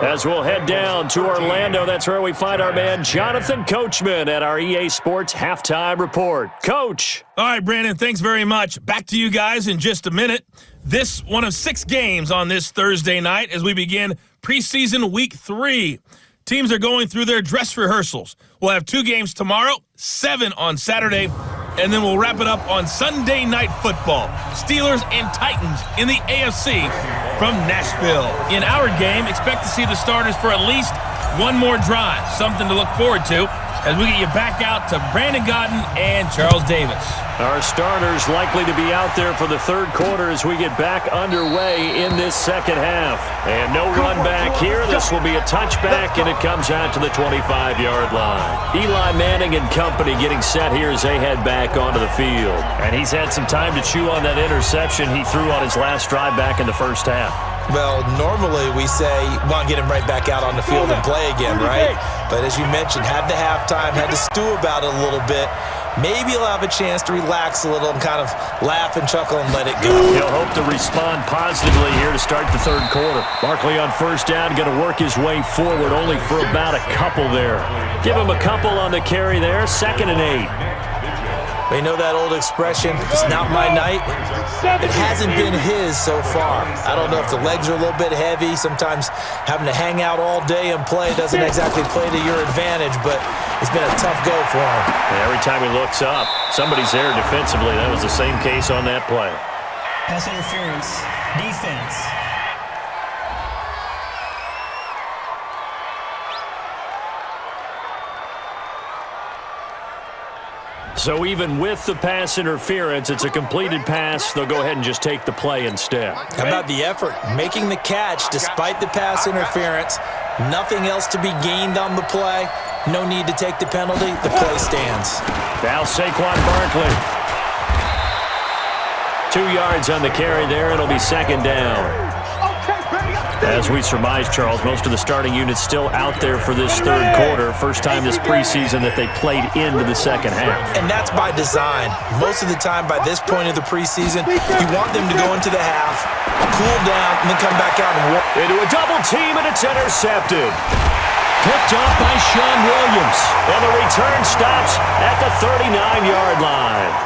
S2: As we'll head down to Orlando, that's where we find our man Jonathan Coachman at our EA Sports Halftime Report. Coach.
S1: All right, Brandon, thanks very much. Back to you guys in just a minute. This one of 6 games on this Thursday night as we begin preseason week 3. Teams are going through their dress rehearsals. We'll have 2 games tomorrow, 7 on Saturday, and then we'll wrap it up on Sunday Night Football. Steelers and Titans in the AFC from Nashville. In our game, expect to see the starters for at least one more drive, something to look forward to as we get you back out to Brandon Godden and Charles Davis.
S2: Our starters likely to be out there for the third quarter as we get back underway in this second half. And no run back here. This will be a touchback, and it comes out to the 25-yard line. Eli Manning and company getting set here as they head back onto the field. And he's had some time to chew on that interception he threw on his last drive back in the first half.
S3: Well, normally we say, want to get him right back out on the field and play again, right? But as you mentioned, had the halftime, had to stew about it a little bit. Maybe he'll have a chance to relax a little and kind of laugh and chuckle and let it go.
S2: He'll hope to respond positively here to start the third quarter. Barkley on first down, going to work his way forward, only for about a couple there. Give him a couple on the carry there, 2nd and 8.
S3: You know that old expression, it's not my night? It hasn't been his so far. I don't know if the legs are a little bit heavy. Sometimes having to hang out all day and play doesn't exactly play to your advantage, but it's been a tough go for him.
S2: And every time he looks up, somebody's there defensively. That was the same case on that play.
S5: Pass interference. Defense.
S2: So even with the pass interference, it's a completed pass. They'll go ahead and just take the play instead.
S3: How about the effort? Making the catch despite the pass interference. Nothing else to be gained on the play. No need to take the penalty. The play stands.
S2: Now Saquon Barkley. 2 yards on the carry there. It'll be 2nd down. As we surmise, Charles, most of the starting unit's still out there for this third quarter. First time this preseason that they played into the second half.
S3: And that's by design. Most of the time by this point of the preseason, you want them to go into the half, cool down, and then come back out and work.
S2: Into a double team, and it's intercepted. Picked off by Sean Williams. And the return stops at the 39-yard line.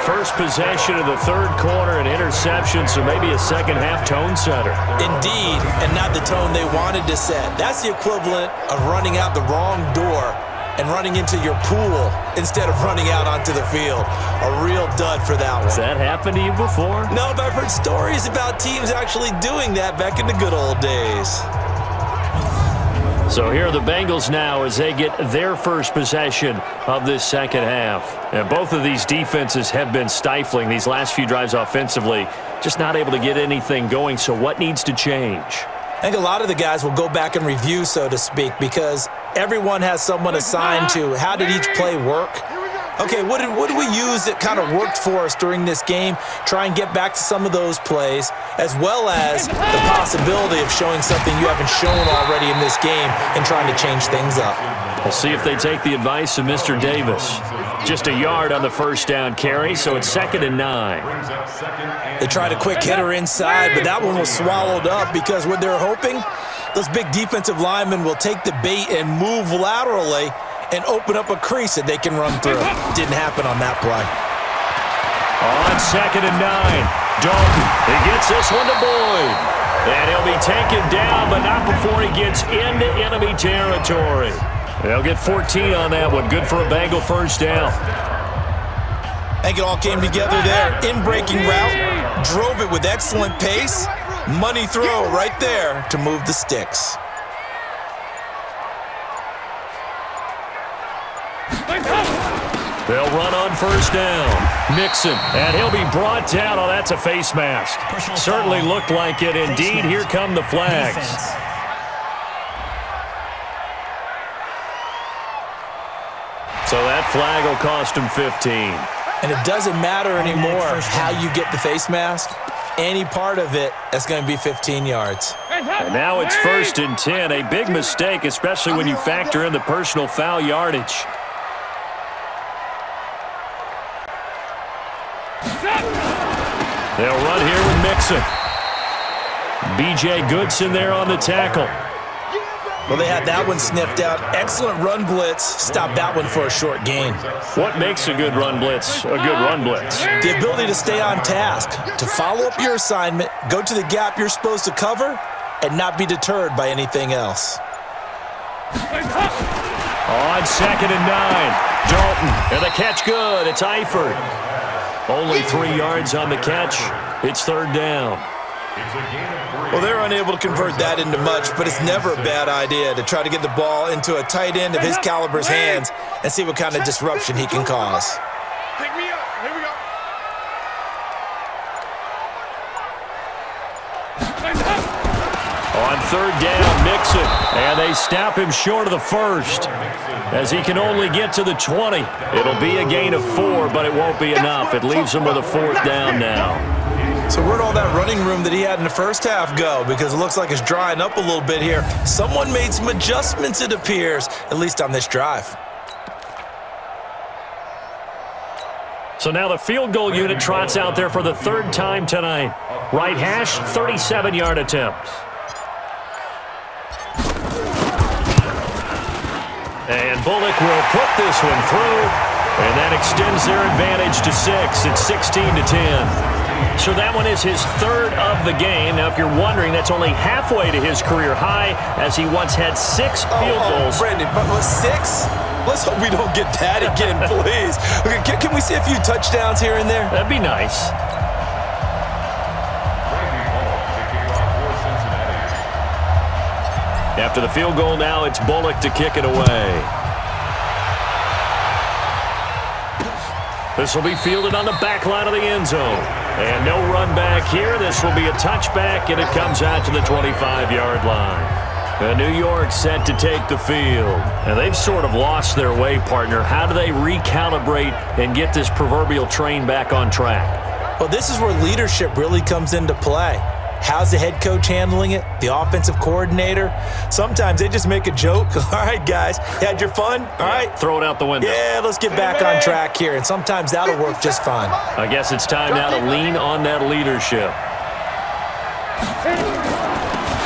S2: First possession of the third quarter, an interception, so maybe a second-half tone setter.
S3: Indeed, and not the tone they wanted to set. That's the equivalent of running out the wrong door and running into your pool instead of running out onto the field. A real dud for that one.
S2: Has that happened to you before?
S3: No, but I've heard stories about teams actually doing that back in the good old days.
S2: So here are the Bengals now as they get their first possession of this second half. And both of these defenses have been stifling these last few drives offensively, just not able to get anything going. So what needs to change?
S3: I think a lot of the guys will go back and review, so to speak, because everyone has someone assigned to how did each play work. Okay, what did we use that kind of worked for us during this game? Try and get back to some of those plays, as well as the possibility of showing something you haven't shown already in this game and trying to change things up.
S2: We'll see if they take the advice of Mr. Davis. Just a yard on the first down carry, so it's 2nd and 9.
S3: They tried a quick hitter inside, but that one was swallowed up because what they're hoping, those big defensive linemen will take the bait and move laterally and open up a crease that they can run through. Didn't happen on that play.
S2: On 2nd and 9, Dalton, he gets this one to Boyd. And he'll be taken down, but not before he gets into enemy territory. They'll get 14 on that one. Good for a Bengal first down.
S3: I think it all came together there. In-breaking route, drove it with excellent pace. Money throw right there to move the sticks.
S2: They'll run on first down. Mixon, and he'll be brought down. Oh, that's a face mask. Certainly looked like it. Indeed, here come the flags.
S5: Defense.
S2: So that flag will cost him 15.
S3: And it doesn't matter anymore how you get the face mask. Any part of it, that's going to be 15 yards.
S2: And now it's 1st and 10. A big mistake, especially when you factor in the personal foul yardage. They'll run here with Mixon. B.J. Goodson there on the tackle.
S3: Well, they had that one sniffed out. Excellent run blitz. Stop that one for a short gain.
S2: What makes a good run blitz a good run blitz?
S3: The ability to stay on task, to follow up your assignment, go to the gap you're supposed to cover, and not be deterred by anything else.
S2: On 2nd and 9. Dalton, and the catch good. It's Eifert. Only 3 yards on the catch. It's 3rd down.
S3: Well, they're unable to convert that into much, but it's never a bad idea to try to get the ball into a tight end of his caliber's hands and see what kind of disruption he can cause.
S4: Pick me up. Here we go.
S2: On 3rd down, Mixon. And they stop him short of the first as he can only get to the 20. It'll be a gain of 4, but it won't be enough. It leaves him with a 4th down now.
S3: So where'd all that running room that he had in the first half go? Because it looks like it's drying up a little bit here. Someone made some adjustments, it appears, at least on this drive.
S2: So now the field goal unit trots out there for the 3rd time tonight. Right hash, 37-yard attempt. And Bullock will put this one through, and that extends their advantage to 6. It's 16-10. So that one is his 3rd of the game. Now, if you're wondering, that's only halfway to his career high, as he once had 6 field goals.
S3: Brandon, but 6? Let's hope we don't get that again, please. Okay, can we see a few touchdowns here and there?
S2: That'd be nice. After the field goal now, it's Bullock to kick it away. This will be fielded on the back line of the end zone. And no run back here. This will be a touchback, and it comes out to the 25-yard line. New York set to take the field. And they've sort of lost their way, partner. How do they recalibrate and get this proverbial train back on track?
S3: Well, this is where leadership really comes into play. How's the head coach handling it? The offensive coordinator? Sometimes they just make a joke. All right, guys, you had your fun? All right.
S2: Throw it out the window.
S3: Yeah, let's get back on track here. And sometimes that'll work just fine.
S2: I guess it's time now to lean on that leadership.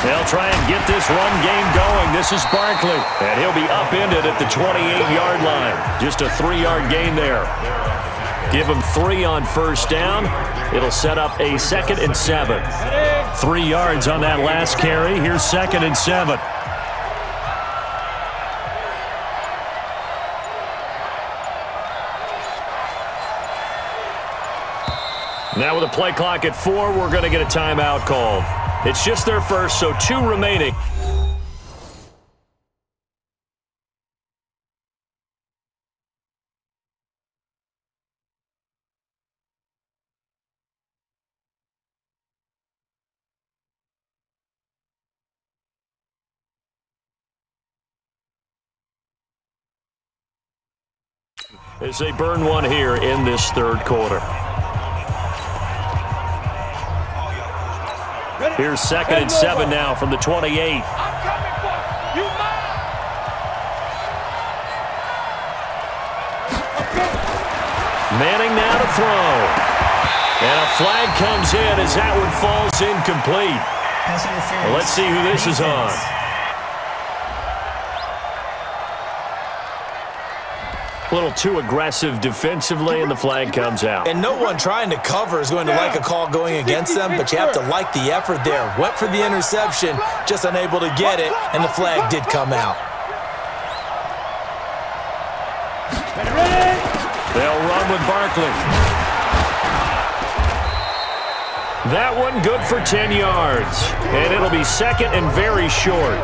S2: They'll try and get this run game going. This is Barkley. And he'll be upended at the 28-yard line. Just a 3-yard gain there. Give him 3 on 1st down. It'll set up a 2nd and 7. 3 yards on that last carry. Here's 2nd and 7. Now with a play clock at 4, we're going to get a timeout called. It's just their first, so 2 remaining. As they burn one here in this 3rd quarter. Here's 2nd and 7 now from the 28. Manning now to throw. And a flag comes in as that one falls incomplete. Well, let's see who this is on. A little too aggressive defensively, and the flag comes out.
S3: And no one trying to cover is going to like a call going against them, but you have to like the effort there. Went for the interception, just unable to get it, and the flag did come out.
S2: They'll run with Barkley. That one good for 10 yards, and it'll be 2nd and very short.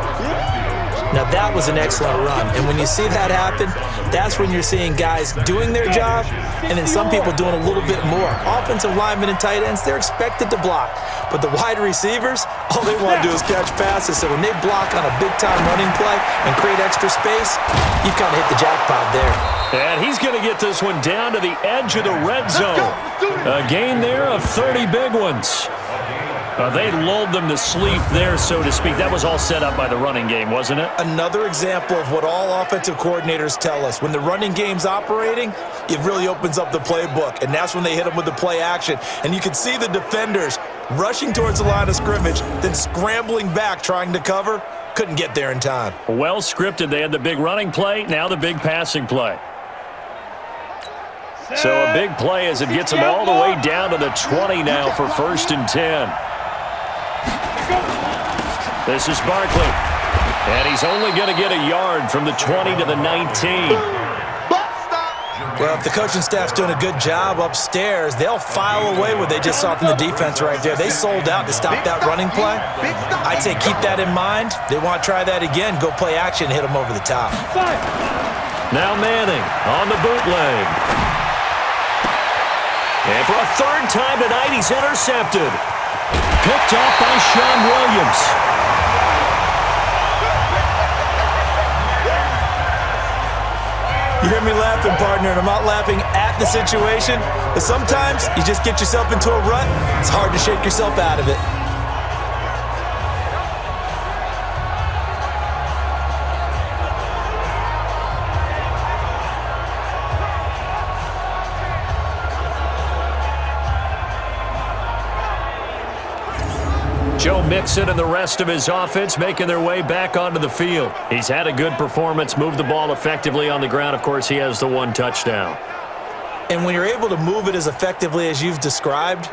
S3: Now, that was an excellent run. And when you see that happen, that's when you're seeing guys doing their job and then some people doing a little bit more. Offensive linemen and tight ends, they're expected to block. But the wide receivers, all they want to do is catch passes. So when they block on a big-time running play and create extra space, you've kind of hit the jackpot there.
S2: And he's going to get this one down to the edge of the red zone. A gain there of 30 big ones. They lulled them to sleep there, so to speak. That was all set up by the running game, wasn't it?
S3: Another example of what all offensive coordinators tell us. When the running game's operating, it really opens up the playbook, and that's when they hit them with the play action. And you can see the defenders rushing towards the line of scrimmage, then scrambling back trying to cover. Couldn't get there in time.
S2: Well scripted. They had the big running play, now the big passing play. So a big play as it gets them all the way down to the 20 now for 1st and 10. This is Barkley, and he's only going to get a yard from the 20 to the 19.
S3: Well, if the coaching staff's doing a good job upstairs, they'll file away what they just saw from the defense right there. They sold out to stop that running play. I'd say keep that in mind. They want to try that again, go play action, hit them over the top.
S2: Now Manning on the bootleg. And for a 3rd time tonight, he's intercepted. Picked off by Sean Williams.
S3: You hear me laughing, partner, and I'm not laughing at the situation, but sometimes you just get yourself into a rut. It's hard to shake yourself out of it.
S2: Joe Mixon and the rest of his offense making their way back onto the field. He's had a good performance, moved the ball effectively on the ground. Of course, he has the 1 touchdown.
S3: And when you're able to move it as effectively as you've described,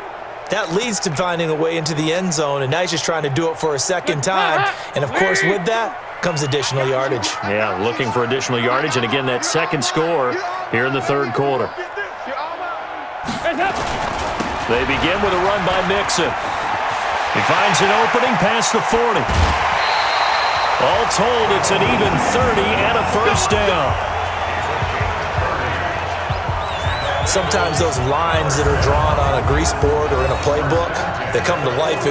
S3: that leads to finding a way into the end zone, and now he's just trying to do it for a 2nd time. And, of course, with that comes additional yardage.
S2: Yeah, looking for additional yardage, and again, that 2nd score here in the 3rd quarter. They begin with a run by Mixon. He finds an opening past the 40. All told, it's an even 30 and a 1st down.
S3: Sometimes those lines that are drawn on a grease board or in a playbook, they come to life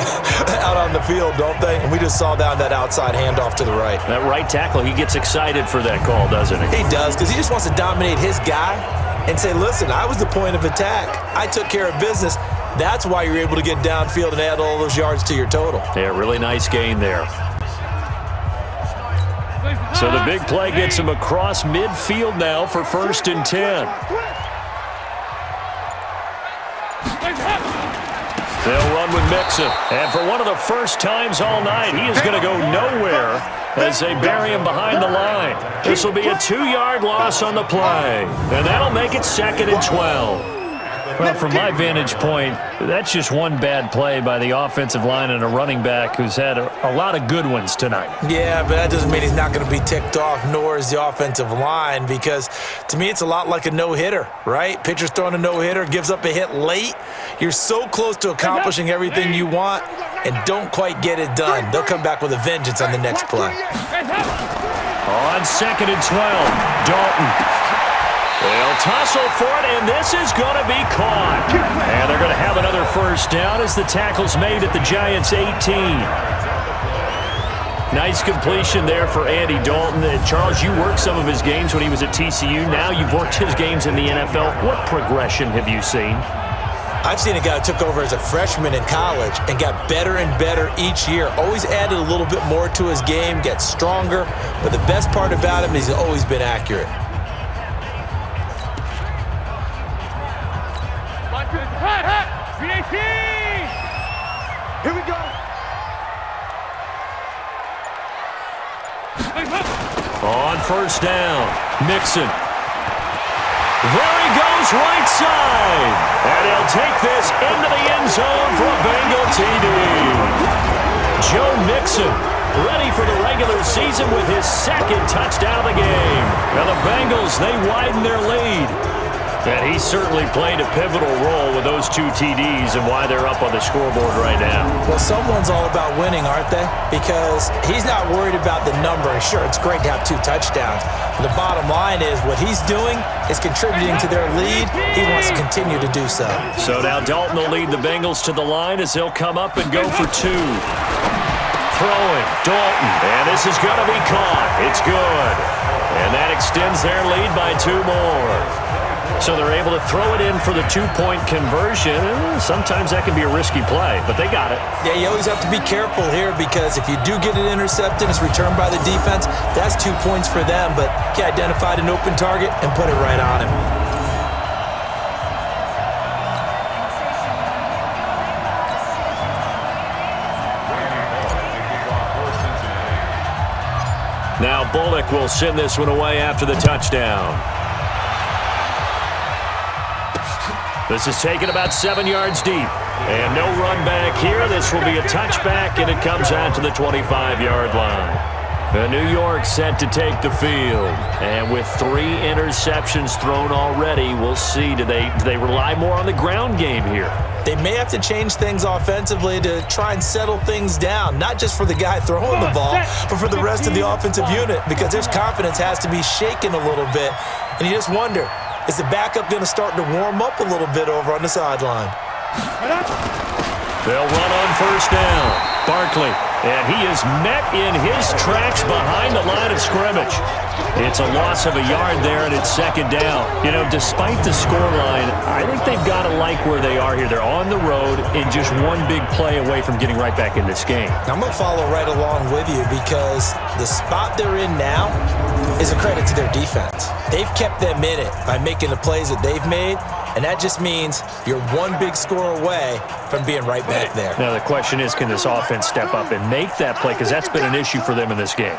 S3: out on the field, don't they? And we just saw down that outside handoff to the right.
S2: That right tackle, he gets excited for that call, doesn't he?
S3: He does, because he just wants to dominate his guy and say, listen, I was the point of attack. I took care of business. That's why you're able to get downfield and add all those yards to your total.
S2: Yeah, really nice gain there. So the big play gets him across midfield now for 1st and 10. They'll run with Mixon. And for one of the first times all night, he is going to go nowhere as they bury him behind the line. This will be a 2-yard loss on the play. And that'll make it 2nd and 12. Well, from my vantage point, that's just one bad play by the offensive line and a running back who's had a lot of good ones tonight.
S3: Yeah, but that doesn't mean he's not going to be ticked off, nor is the offensive line, because to me it's a lot like a no-hitter, right? Pitcher's throwing a no-hitter, gives up a hit late. You're so close to accomplishing everything you want and don't quite get it done. They'll come back with a vengeance on the next play.
S2: On 2nd and 12, Dalton. They'll tussle for it, and this is going to be caught. And they're going to have another 1st down as the tackle's made at the Giants' 18. Nice completion there for Andy Dalton. Charles, you worked some of his games when he was at TCU. Now you've worked his games in the NFL. What progression have you seen?
S3: I've seen a guy who took over as a freshman in college and got better and better each year. Always added a little bit more to his game, gets stronger. But the best part about him is he's always been accurate.
S7: Here we go.
S2: On 1st down, Mixon. There he goes, right side. And he'll take this into the end zone for a Bengal TD. Joe Mixon ready for the regular season with his 2nd touchdown of the game. Now the Bengals, they widen their lead. And he certainly played a pivotal role with those 2 TDs and why they're up on the scoreboard right now.
S3: Well, someone's all about winning, aren't they? Because he's not worried about the number. Sure, it's great to have 2 touchdowns. But the bottom line is what he's doing is contributing to their lead. He wants to continue to do so.
S2: So now Dalton will lead the Bengals to the line as they'll come up and go for 2. Throwing, Dalton, and this is going to be caught. It's good. And that extends their lead by 2 more. So they're able to throw it in for the two-point conversion. Sometimes that can be a risky play, but they got it.
S3: Yeah, you always have to be careful here because if you do get it intercepted, it's returned by the defense, that's 2 points for them. But he identified an open target and put it right on him.
S2: Now Bullock will send this one away after the touchdown. This is taken about 7 yards deep. And no run back here. This will be a touchback, and it comes out to the 25-yard line. New York set to take the field. And with 3 interceptions thrown already, we'll see. Do they rely more on the ground game here?
S3: They may have to change things offensively to try and settle things down, not just for the guy throwing the ball, but for the rest of the offensive unit, because their confidence has to be shaken a little bit. And you just wonder, is the backup going to start to warm up a little bit over on the sideline?
S2: They'll run on first down. Barkley, and he is met in his tracks behind the line of scrimmage. It's a loss of a yard there, and it's second down. You know, despite the scoreline, I think they've got to like where they are here. They're on the road and just one big play away from getting right back in this game.
S3: I'm going to follow right along with you because the spot they're in now is a credit to their defense. They've kept them in it by making the plays that they've made, and that just means you're one big score away from being right back there.
S2: Now the question is, can this offense step up and make that play? Because that's been an issue for them in this game.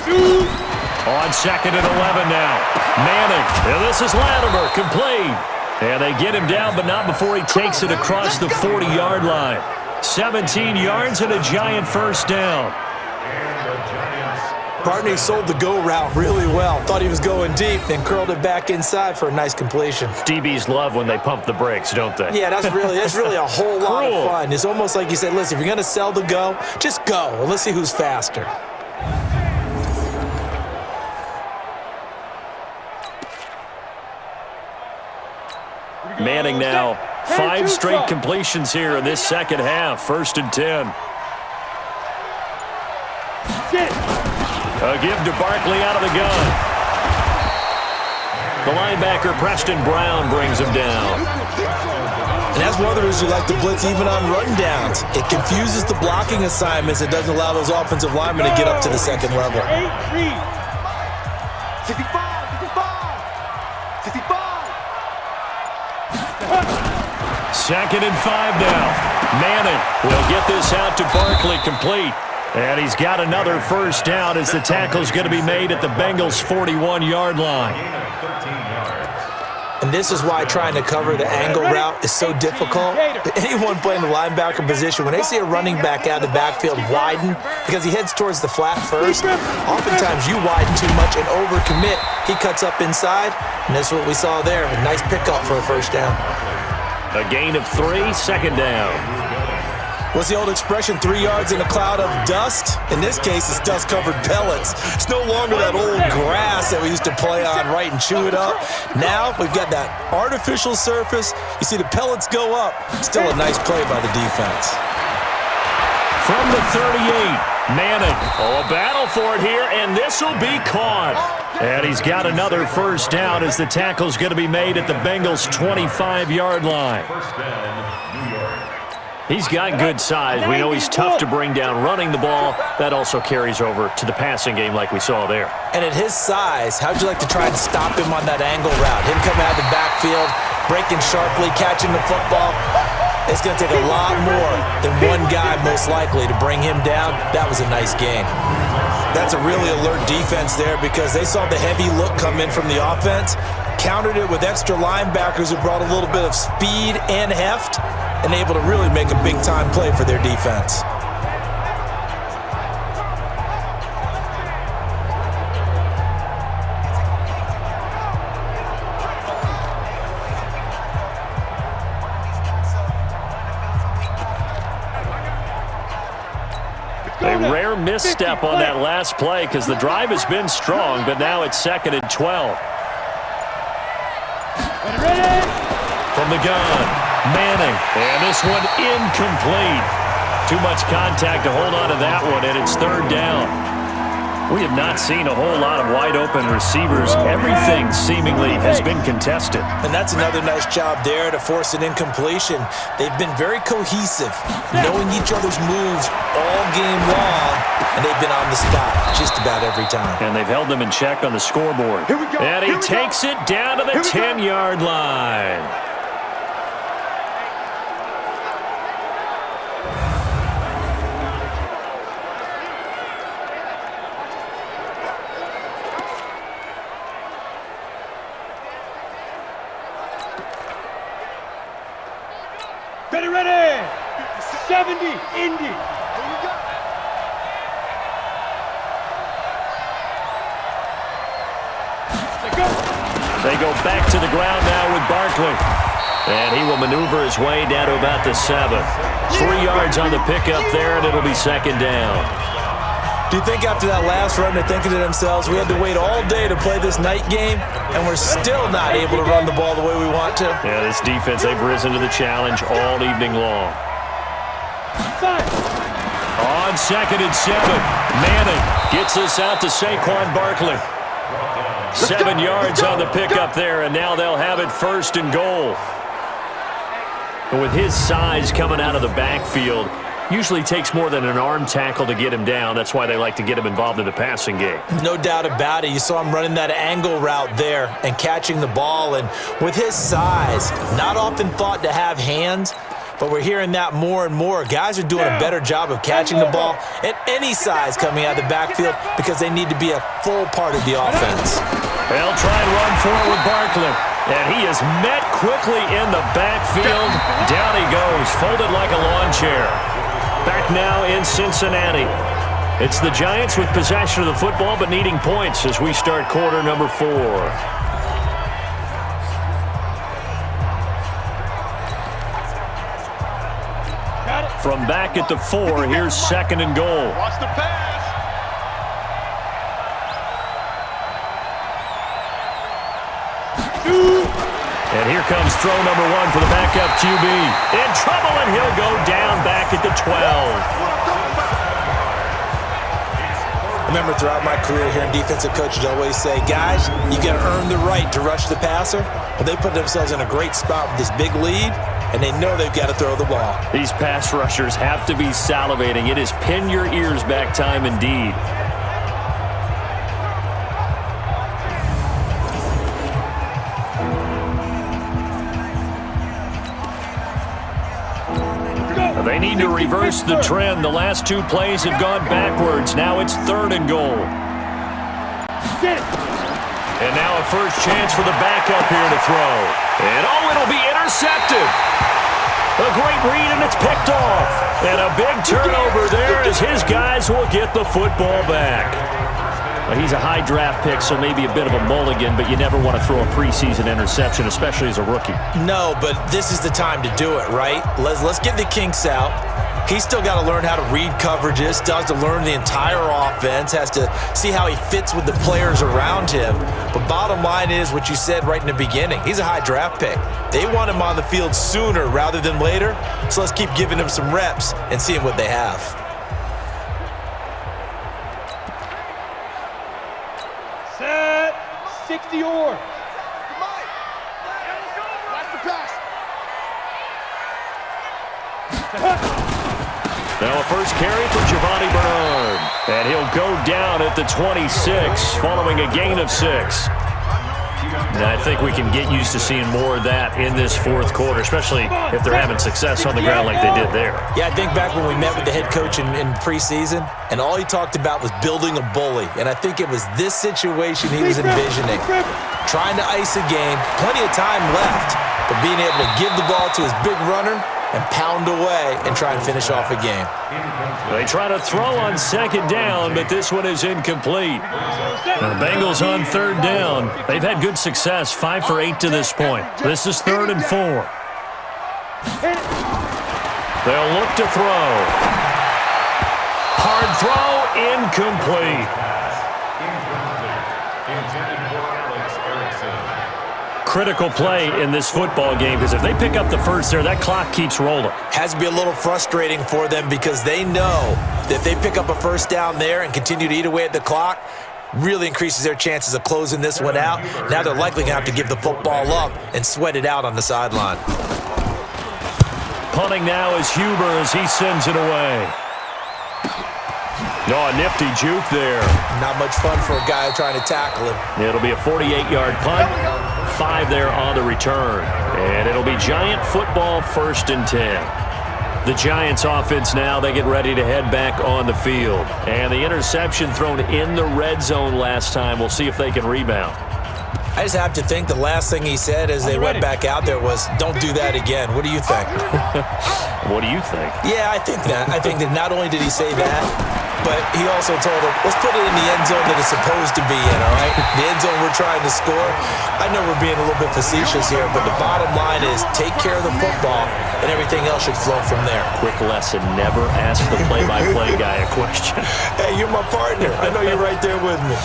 S2: On second and 11 now. Manning, and this is Latimer, complete. And they get him down, but not before he takes it across the 40-yard line. 17 yards and a giant first down.
S3: Barney sold the go route really well. Thought he was going deep, then curled it back inside for a nice completion.
S2: DBs love when they pump the brakes, don't they?
S3: Yeah, that's really a whole lot of fun. It's almost like you said, listen, if you're going to sell the go, just go, and let's see who's faster.
S2: Manning now, 5 straight completions here in this second half. 1st and 10. A give to Barkley out of the gun. The linebacker, Preston Brown, brings him down.
S3: And that's one of the reasons you like to blitz even on rundowns. It confuses the blocking assignments. It doesn't allow those offensive linemen to get up to the second level.
S2: 2nd and 5 now. Manning will get this out to Barkley, complete. And he's got another first down as the tackle's going to be made at the Bengals' 41-yard line.
S3: And this is why trying to cover the angle route is so difficult. Anyone playing the linebacker position, when they see a running back out of the backfield widen because he heads towards the flat first, oftentimes you widen too much and overcommit. He cuts up inside, and that's what we saw there. A nice pickup for a first down.
S2: A gain of 3, 2nd down.
S3: What's the old expression, 3 yards in a cloud of dust? In this case, it's dust-covered pellets. It's no longer that old grass that we used to play on, right, and chew it up. Now we've got that artificial surface. You see the pellets go up. Still a nice play by the defense.
S2: From the 38, Manning. Oh, a battle for it here, and this will be caught. And he's got another first down as the tackle's going to be made at the Bengals' 25-yard line. He's got good size. We know he's tough to bring down running the ball. That also carries over to the passing game like we saw there.
S3: And at his size, how'd you like to try and stop him on that angle route? Him coming out of the backfield, breaking sharply, catching the football. It's going to take a lot more than one guy most likely to bring him down. That was a nice game. That's a really alert defense there because they saw the heavy look come in from the offense, countered it with extra linebackers who brought a little bit of speed and heft, and able to really make a big-time play for their defense.
S2: A rare misstep on that last play because the drive has been strong, but now it's 2nd and 12. From the gun, Manning, and this one incomplete. Too much contact to hold on to that one, and it's 3rd down. We have not seen a whole lot of wide-open receivers. Everything seemingly has been contested.
S3: And that's another nice job there to force an incompletion. They've been very cohesive, knowing each other's moves all game long, and they've been on the spot just about every time.
S2: And they've held them in check on the scoreboard. And he takes it down to the 10-yard line.
S7: Ready. 70, Indy.
S2: They go back to the ground now with Barkley. And he will maneuver his way down to about the 7. 3 yards on the pickup there, and it'll be second down.
S3: Do you think after that last run they're thinking to themselves, we had to wait all day to play this night game, and we're still not able to run the ball the way we want to?
S2: Yeah, this defense, they've risen to the challenge all evening long. On 2nd and 7, Manning gets us out to Saquon Barkley. 7 yards on the pickup there, and now they'll have it 1st and goal. And with his size coming out of the backfield, usually takes more than an arm tackle to get him down. That's why they like to get him involved in the passing game.
S3: No doubt about it. You saw him running that angle route there and catching the ball. And with his size, not often thought to have hands, but we're hearing that more and more. Guys are doing a better job of catching the ball at any size coming out of the backfield because they need to be a full part of the offense.
S2: They'll try and run forward with Barkley. And he is met quickly in the backfield. Down he goes, folded like a lawn chair. Back now in Cincinnati. It's the Giants with possession of the football but needing points as we start quarter number 4. From back at the 4, here's 2nd and goal.
S4: Watch the pass.
S2: And here comes throw number 1 for the backup QB. In trouble, and he'll go down back at the 12.
S3: I remember throughout my career hearing defensive coaches always say, guys, you got to earn the right to rush the passer. Well, they put themselves in a great spot with this big lead, and they know they've got to throw the ball.
S2: These pass rushers have to be salivating. It is pin your ears back time indeed. They need to reverse the trend. The last 2 plays have gone backwards. Now it's 3rd and goal. And now a first chance for the backup here to throw. And it'll be intercepted. A great read, and it's picked off. And a big turnover there as his guys will get the football back. Well, he's a high draft pick, so maybe a bit of a mulligan, but you never want to throw a preseason interception, especially as a rookie.
S3: No, but this is the time to do it, right? Let's get the kinks out. He's still got to learn how to read coverages, still has to learn the entire offense, has to see how he fits with the players around him. But bottom line is what you said right in the beginning. He's a high draft pick. They want him on the field sooner rather than later, so let's keep giving him some reps and seeing what they have.
S7: Set. 60 or.
S4: Watch the pass.
S2: Now a first carry for Giovanni Bernard. And he'll go down at the 26 following a gain of 6. And I think we can get used to seeing more of that in this 4th quarter, especially if they're having success on the ground like they did there.
S3: Yeah, I think back when we met with the head coach in preseason, and all he talked about was building a bully. And I think it was this situation he was envisioning. Trying to ice a game, plenty of time left, but being able to give the ball to his big runner and pound away and try and finish off a game.
S2: They try to throw on 2nd down, but this one is incomplete. Now the Bengals on 3rd down. They've had good success, 5 for 8 to this point. This is 3rd and 4. They'll look to throw. Hard throw, incomplete. critical play in this football game because if they pick up the first there, that clock keeps rolling.
S3: Has to be a little frustrating for them because they know that if they pick up a first down there and continue to eat away at the clock, really increases their chances of closing this one out. Now they're likely going to have to give the football up and sweat it out on the sideline.
S2: Punting now is Huber as he sends it away. No, a nifty juke there.
S3: Not much fun for a guy trying to tackle him.
S2: It'll be a 48-yard punt. 5 there on the return. And it'll be Giant football 1st and 10. The Giants offense now, they get ready to head back on the field. And the interception thrown in the red zone last time. We'll see if they can rebound.
S3: I just have to think the last thing he said as they went back out there was, don't do that again. What do you think?
S2: What do you think?
S3: Yeah, I think that. I think that not only did he say that, but he also told him, let's put it in the end zone that it's supposed to be in, all right? The end zone we're trying to score. I know we're being a little bit facetious here, but the bottom line is take care of the football, and everything else should flow from there.
S2: Quick lesson, never ask the play-by-play guy a question.
S3: Hey, you're my partner. I know you're right there with me.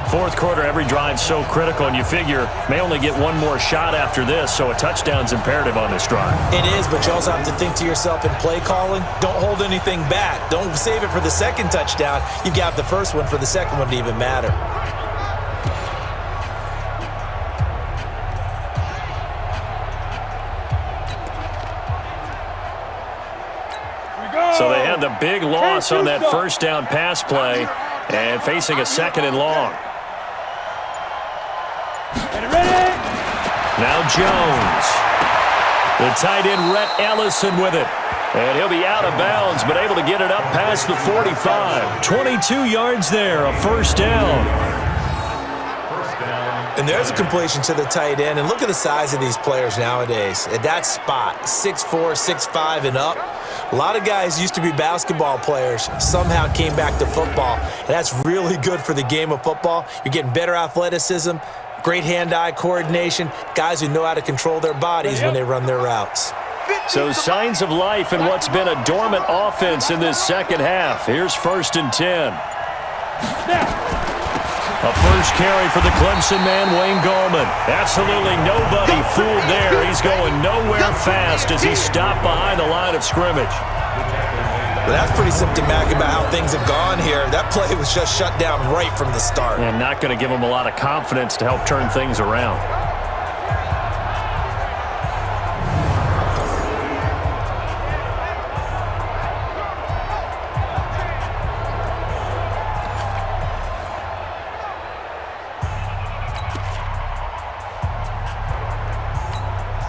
S2: 4th quarter, every drive's so critical, and you figure may only get one more shot after this, so a touchdown's imperative on this drive.
S3: It is, but you also have to think to yourself in play calling, don't hold anything back. Don't save it for the second touchdown. You got the first one for the second one to even matter.
S2: So they had the big loss on that first down pass play and facing a 2nd and long. Now Jones. The tight end, Rhett Ellison with it. And he'll be out of bounds, but able to get it up past the 45. 22 yards there, a 1st down.
S3: And there's a completion to the tight end. And look at the size of these players nowadays. At that spot, 6'4", 6'5", and up. A lot of guys used to be basketball players, somehow came back to football. And that's really good for the game of football. You're getting better athleticism, great hand-eye coordination, guys who know how to control their bodies when they run their routes.
S2: So signs of life in what's been a dormant offense in this second half. Here's 1st and 10. A first carry for the Clemson man, Wayne Gallman. Absolutely nobody fooled there. He's going nowhere fast as he stopped behind the line of scrimmage.
S3: But that's pretty symptomatic about how things have gone here. That play was just shut down right from the start.
S2: And not going to give him a lot of confidence to help turn things around.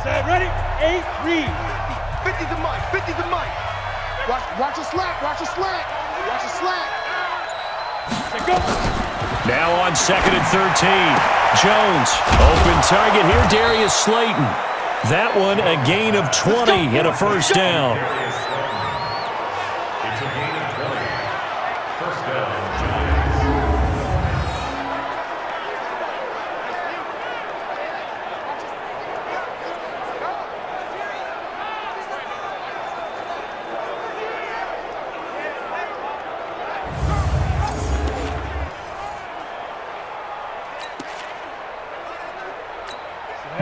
S7: Set, ready, 8, read.
S4: 50 to Mike, 50 to Mike. Watch your slack, watch your slack. Watch your slack.
S7: Let go.
S2: Now on 2nd and 13. Jones, open target here, Darius Slayton. That one a gain of 20 and a 1st down.
S6: It's a gain of 20. 1st down,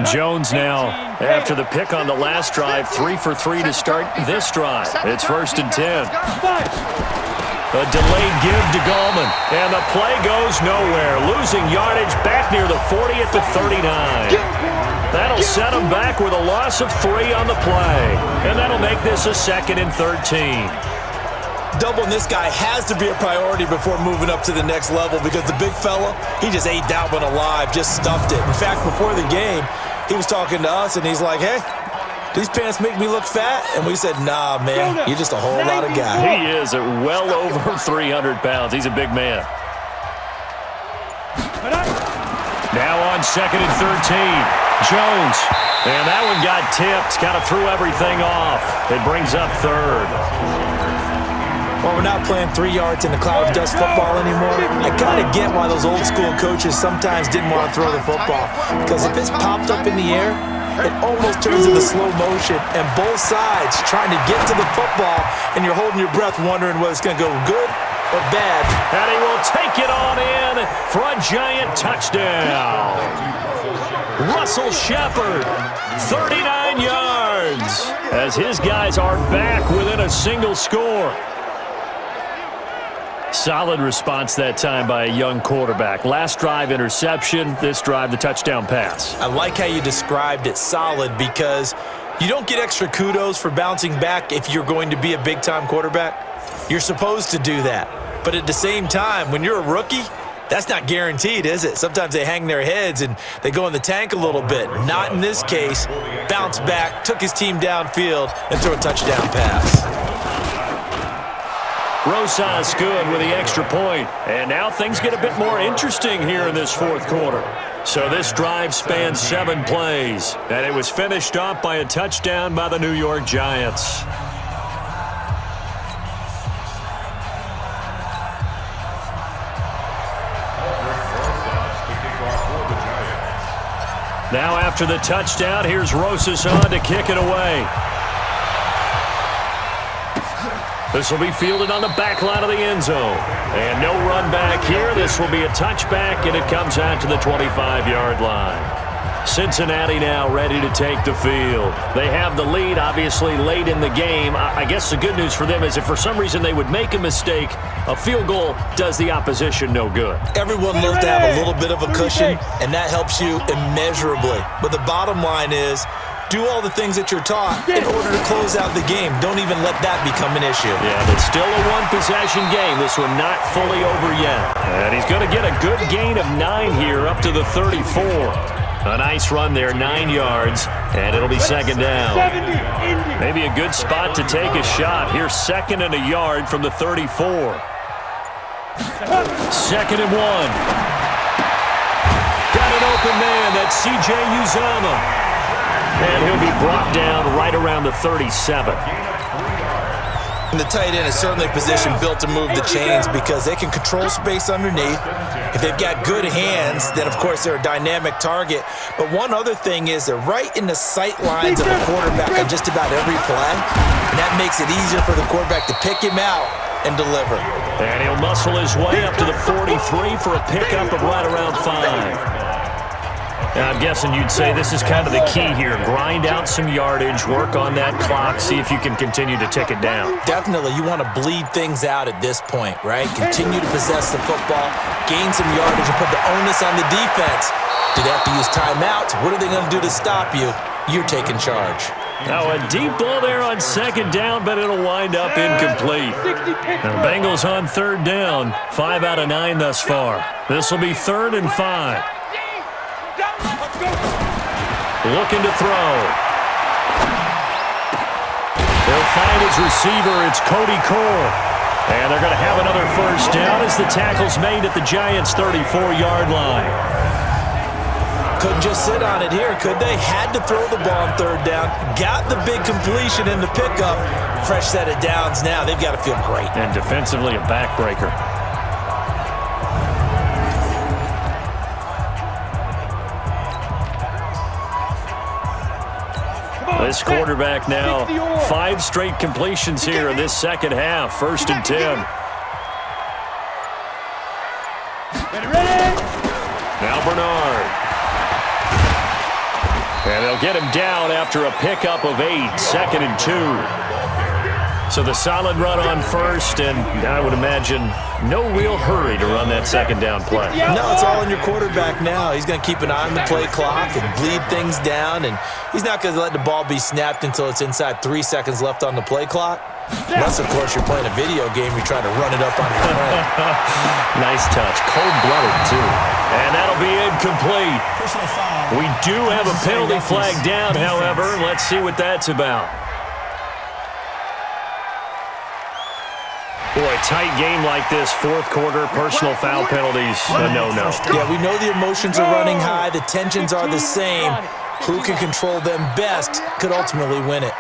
S2: Jones now, after the pick on the last drive, 3 for 3 to start this drive. It's 1st and 10. A delayed give to Gallman, and the play goes nowhere. Losing yardage back near the 40 at the 39. That'll set him back with a loss of 3 on the play, and that'll make this a 2nd and 13.
S3: Doubling this guy has to be a priority before moving up to the next level because the big fella, he just ate that one alive, just stuffed it. In fact, before the game, he was talking to us, and he's like, hey, these pants make me look fat? And we said, nah, man, you're just a whole lot of guy.
S2: He is at well over 300 pounds. He's a big man. Now on 2nd and 13, Jones. And that one got tipped, kind of threw everything off. It brings up 3rd.
S3: Well, we're not playing 3 yards in the cloud of dust football anymore. I kind of get why those old school coaches sometimes didn't want to throw the football. Because if it's popped up in the air, it almost turns into slow motion. And both sides trying to get to the football, and you're holding your breath wondering whether it's going to go good or bad.
S2: And he will take it on in for a giant touchdown. Russell Shepard, 39 yards, as his guys are back within a single score. Solid response that time by a young quarterback. Last drive, interception. This drive, the touchdown pass.
S3: I like how you described it, solid, because you don't get extra kudos for bouncing back if you're going to be a big-time quarterback. You're supposed to do that. But at the same time, when you're a rookie, that's not guaranteed, is it? Sometimes they hang their heads and they go in the tank a little bit. Not in this case. Bounced back, took his team downfield, and threw a touchdown pass.
S2: Rosas good with the extra point. And now things get a bit more interesting here in this fourth quarter. So this drive spans 7 plays, and it was finished off by a touchdown by the New York Giants. Now after the touchdown, here's Rosas on to kick it away. This will be fielded on the back line of the end zone. And no run back here. This will be a touchback, and it comes out to the 25-yard line. Cincinnati now ready to take the field. They have the lead, obviously, late in the game. I guess the good news for them is if for some reason they would make a mistake, a field goal does the opposition no good.
S3: Everyone loves to have a little bit of a cushion, and that helps you immeasurably. But the bottom line is, do all the things that you're taught in order to close out the game. Don't even let that become an issue.
S2: Yeah, it's still a one-possession game. This one not fully over yet. And he's going to get a good gain of 9 here up to the 34. A nice run there, 9 yards, and it'll be second down. Maybe a good spot to take a shot. Here's 2nd and a yard from the 34. 2nd and 1. Got an open man. That's C.J. Uzomah. And he'll be brought down right around the 37.
S3: And the tight end is certainly a position built to move the chains because they can control space underneath. If they've got good hands, then, of course, they're a dynamic target. But one other thing is they're right in the sight lines of the quarterback on just about every play. And that makes it easier for the quarterback to pick him out and deliver.
S2: And he'll muscle his way up to the 43 for a pickup of right around 5. Now, I'm guessing you'd say this is kind of the key here. Grind out some yardage, work on that clock, see if you can continue to tick it down.
S3: Definitely. You want to bleed things out at this point, right? Continue to possess the football, gain some yardage, and put the onus on the defense. Do they have to use timeouts? What are they going to do to stop you? You're taking charge.
S2: Now, a deep ball there on 2nd down, but it'll wind up incomplete. Now, the Bengals on 3rd down, 5 out of 9 thus far. This will be 3rd and 5. Looking to throw. They'll find his receiver. It's Cody Cole. And they're going to have another first down as the tackle's made at the Giants' 34-yard line.
S3: Couldn't just sit on it here, could they? Had to throw the ball on 3rd down. Got the big completion in the pickup. Fresh set of downs now. They've got to feel great.
S2: And defensively, a backbreaker. This quarterback now, 5 straight completions here in this second half. 1st and 10. Now Bernard. And they'll get him down after a pickup of 8. 2nd and 2. So the solid run on 1st, and I would imagine no real hurry to run that 2nd down play.
S3: No, it's all on your quarterback now. He's going to keep an eye on the play clock and bleed things down, and he's not going to let the ball be snapped until it's inside 3 seconds left on the play clock. Unless, of course, you're playing a video game, you try to run it up on your friend.
S2: Nice touch. Cold-blooded, too. And that'll be incomplete. We do have a penalty flag down, however. Let's see what that's about. Boy, tight game like this, 4th quarter, personal foul penalties, no.
S3: Yeah, we know the emotions are running high. The tensions are the same. Who can control them best could ultimately win it.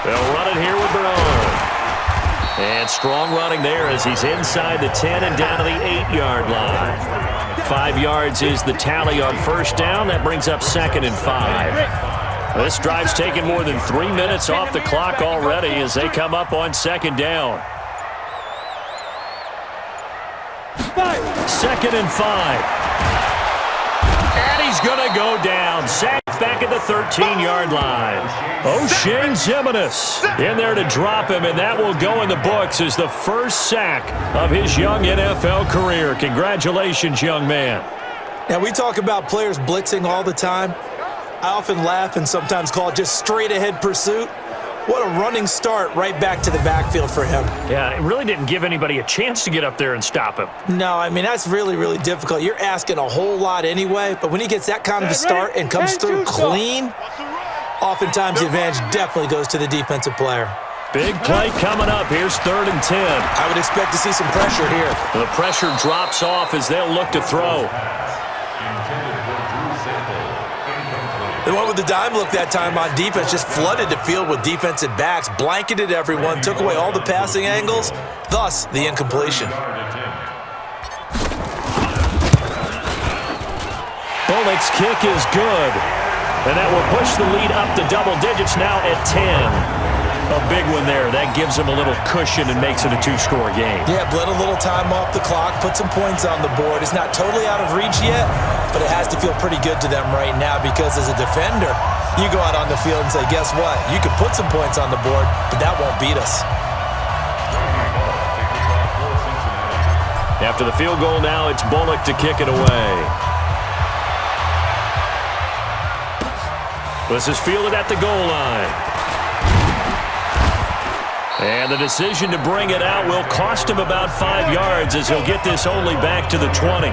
S2: They'll run it here with Bernard. And strong running there as he's inside the 10 and down to the 8-yard line. 5 yards is the tally on 1st down. That brings up 2nd and 5. This drive's taken more than 3 minutes off the clock already as they come up on second down. 2nd and 5. And he's going to go down. Sacked back at the 13-yard line. O'Shane Ximines in there to drop him, and that will go in the books as the first sack of his young NFL career. Congratulations, young man.
S3: Now, we talk about players blitzing all the time. I often laugh and sometimes call it just straight-ahead pursuit. What a running start right back to the backfield for him.
S2: Yeah, it really didn't give anybody a chance to get up there and stop him.
S3: No, I mean, that's really, really difficult. You're asking a whole lot anyway, but when he gets that kind of a start and comes through clean, oftentimes the advantage definitely goes to the defensive player.
S2: Big play coming up. Here's 3rd and 10.
S3: I would expect to see some pressure here.
S2: The pressure drops off as they'll look to throw.
S3: The one with the dime look that time on defense just flooded the field with defensive backs, blanketed everyone, took away all the passing angles, thus the incompletion.
S2: Bullock's kick is good, and that will push the lead up to double digits now at 10. A big one there. That gives them a little cushion and makes it a 2-score game.
S3: Yeah, bled a little time off the clock, put some points on the board. It's not totally out of reach yet, but it has to feel pretty good to them right now because as a defender, you go out on the field and say, guess what? You can put some points on the board, but that won't beat us.
S2: After the field goal now, it's Bullock to kick it away. This is fielded at the goal line. And the decision to bring it out will cost him about 5 yards as he'll get this only back to the 20.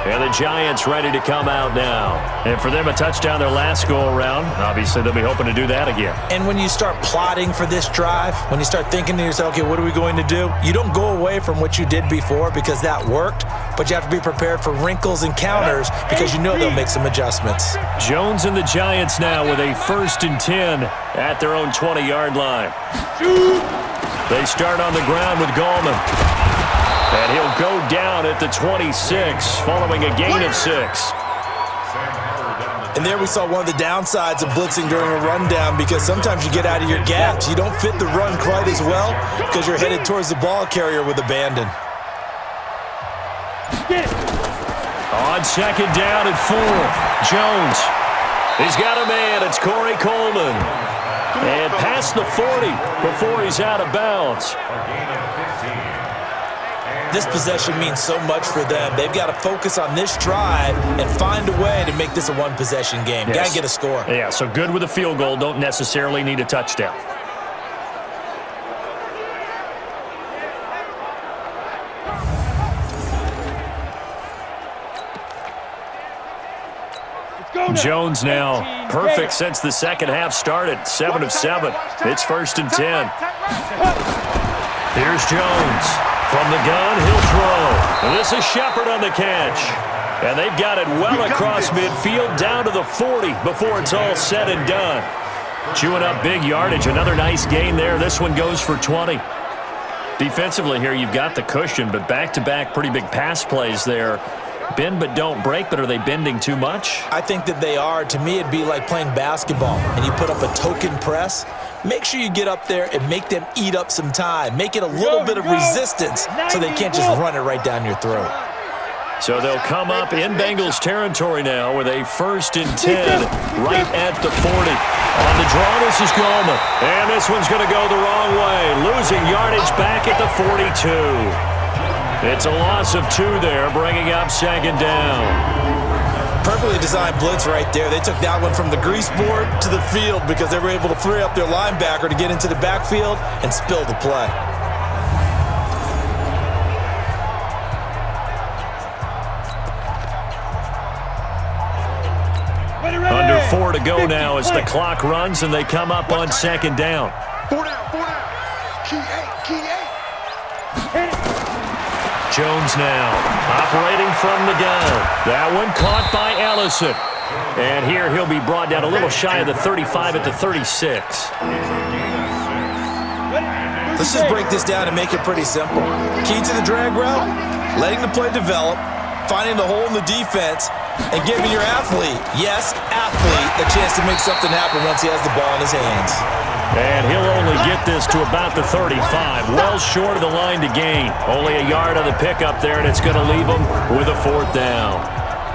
S2: And the Giants ready to come out now. And for them, a touchdown their last go-around. Obviously, they'll be hoping to do that again.
S3: And when you start plotting for this drive, when you start thinking to yourself, okay, what are we going to do? You don't go away from what you did before because that worked, but you have to be prepared for wrinkles and counters because you know they'll make some adjustments.
S2: Jones and the Giants now with a 1st and 10 at their own 20-yard line. They start on the ground with Gallman. And he'll go down at the 26 following a gain of 6.
S3: And there we saw one of the downsides of blitzing during a rundown because sometimes you get out of your gaps. You don't fit the run quite as well because you're headed towards the ball carrier with abandon.
S2: On 2nd down at 4, Jones. He's got a man. It's Corey Coleman. And past the 40 before he's out of bounds.
S3: This possession means so much for them. They've got to focus on this drive and find a way to make this a one-possession game.
S2: Yes.
S3: Got to get a score.
S2: Yeah, so good with a field goal. Don't necessarily need a touchdown. Jones now perfect since the second half started. 7 of 7. It's 1st and 10. Here's Jones. From the gun, he'll throw. And this is Shepard on the catch. And they've got it well across midfield down to the 40 before it's all said and done. Chewing up big yardage. Another nice gain there. This one goes for 20. Defensively here, you've got the cushion, but back-to-back pretty big pass plays there. Bend but don't break, but are they bending too much?
S3: I think that they are. To me, it'd be like playing basketball, and you put up a token press. Make sure you get up there and make them eat up some time. Make it a little bit of resistance so they can't just run it right down your throat.
S2: So they'll come up in Bengals territory now with a 1st and 10 right at the 40. On the draw, this is Gallman. And this one's going to go the wrong way. Losing yardage back at the 42. It's a loss of 2 there, bringing up 2nd down.
S3: Perfectly designed blitz right there. They took that one from the grease board to the field because they were able to free up their linebacker to get into the backfield and spill the play.
S2: Under 4 to go now as the clock runs and they come up on 2nd down.
S4: 4 down, 4 down. Key 8.
S2: Jones now operating from the gun. That one caught by Ellison. And here he'll be brought down a little shy of the 35 at the 36.
S3: Let's just break this down and make it pretty simple. Key to the drag route, letting the play develop, finding the hole in the defense, And giving your athlete, yes, athlete, a chance to make something happen once he has the ball in his hands.
S2: And he'll only get this to about the 35, well short of the line to gain. Only a yard on the pickup there, and it's going to leave him with a 4th down.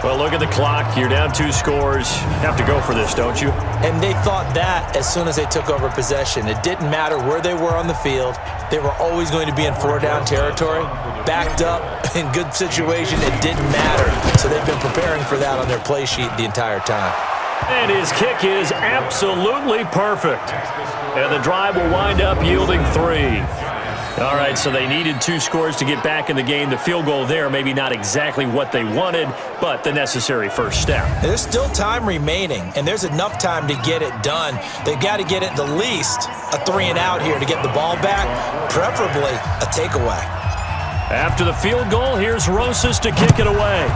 S2: Well, look at the clock. You're down 2 scores. Have to go for this, don't you?
S3: And they thought that as soon as they took over possession. It didn't matter where they were on the field. They were always going to be in 4-down territory. Backed up, in good situation, it didn't matter. So they've been preparing for that on their play sheet the entire time.
S2: And his kick is absolutely perfect. And the drive will wind up yielding 3. All right, so they needed 2 scores to get back in the game. The field goal there, maybe not exactly what they wanted, but the necessary first step.
S3: There's still time remaining, and there's enough time to get it done. They've got to get at the least a 3-and-out here to get the ball back, preferably a takeaway.
S2: After the field goal, here's Rosas to kick it away.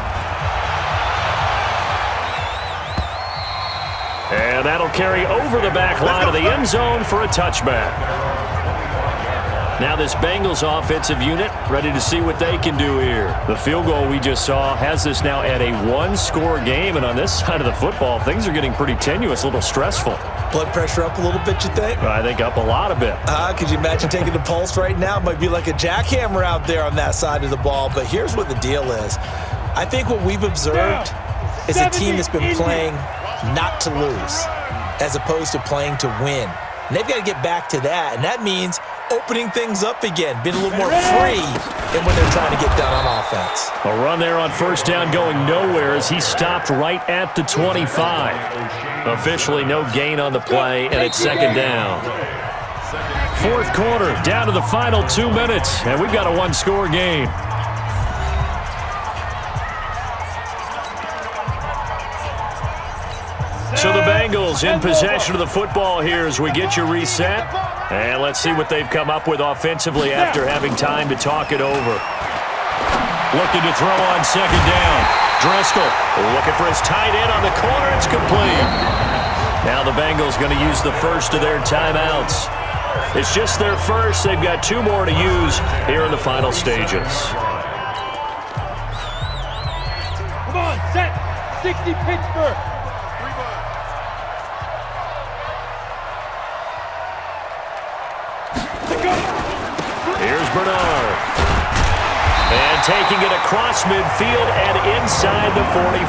S2: And that'll carry over the back line of the end zone for a touchback. Now this Bengals offensive unit ready to see what they can do here. The field goal we just saw has this now at a 1-score game, and on this side of the football, things are getting pretty tenuous, a little stressful.
S3: Blood pressure up a little bit, you think?
S2: I think up a lot of it.
S3: Could you imagine taking the pulse right now? It might be like a jackhammer out there on that side of the ball, but here's what the deal is. I think what we've observed is a team that's been playing not to lose as opposed to playing to win. And they've got to get back to that, and that means opening things up again, being a little more free than when they're trying to get done on offense.
S2: A run there on 1st down going nowhere as he stopped right at the 25. Officially no gain on the play, and it's 2nd down. 4th quarter, down to the final 2 minutes, and we've got a 1-score game. So the Bengals in possession of the football here as we get you reset. And let's see what they've come up with offensively after having time to talk it over. Looking to throw on 2nd down. Driscoll looking for his tight end on the corner. It's complete. Now the Bengals going to use the first of their timeouts. It's just their first. They've got 2 more to use here in the final stages.
S7: Come on, set. 60 Pittsburgh.
S2: Here's Bernard. And taking it across midfield and inside the 45.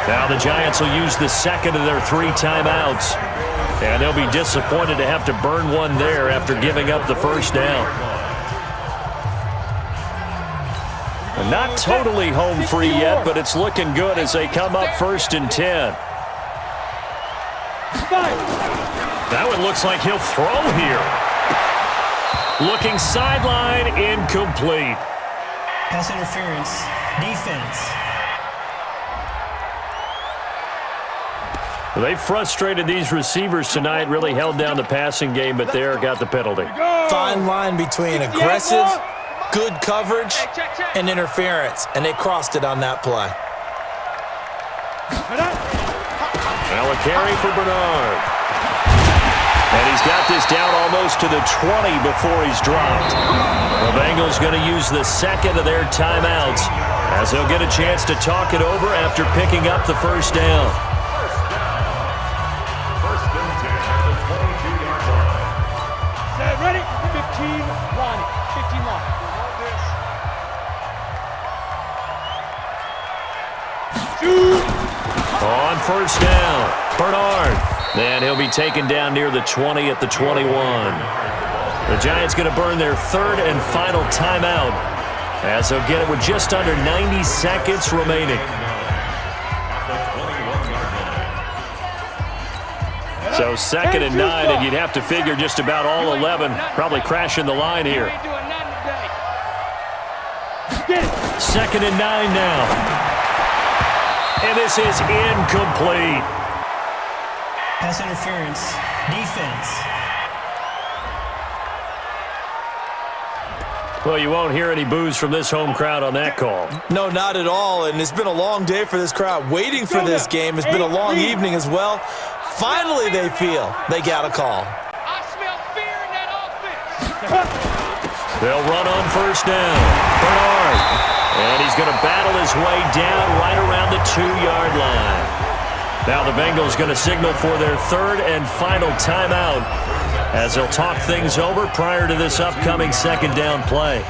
S2: Now the Giants will use the 2nd of their 3 timeouts. And they'll be disappointed to have to burn one there after giving up the 1st down. Not totally home free yet, but it's looking good as they come up 1st and 10. That one looks like he'll throw here. Looking sideline, incomplete.
S5: Pass interference, defense.
S2: They frustrated these receivers tonight, really held down the passing game, but there got the penalty.
S3: Fine line between aggressive, good coverage, and interference, and they crossed it on that play.
S2: Now a carry for Bernard. And he's got this down almost to the 20 before he's dropped. The Bengals going to use the 2nd of their timeouts as they'll get a chance to talk it over after picking up the 1st down.
S6: First and 10 at the 22-yard line.
S7: Set, ready? 15 line. 15 line. Shoot!
S2: On 1st down, Bernard. And he'll be taken down near the 20 at the 21. The Giants going to burn their 3rd and final timeout as they'll get it with just under 90 seconds remaining. So 2nd and 9, and you'd have to figure just about all 11 probably crashing the line here. 2nd and 9 now. And this is incomplete.
S5: Pass interference, defense.
S2: Well, you won't hear any boos from this home crowd on that call.
S3: No, not at all, and it's been a long day for this crowd. Waiting for this game. It's been a long evening as well. Finally, they feel they got a call.
S7: I smell fear in that offense.
S2: They'll run on 1st down. Bernard. And he's going to battle his way down right around the 2-yard line. Now the Bengals going to signal for their third and final timeout as they'll talk things over prior to this upcoming second down play.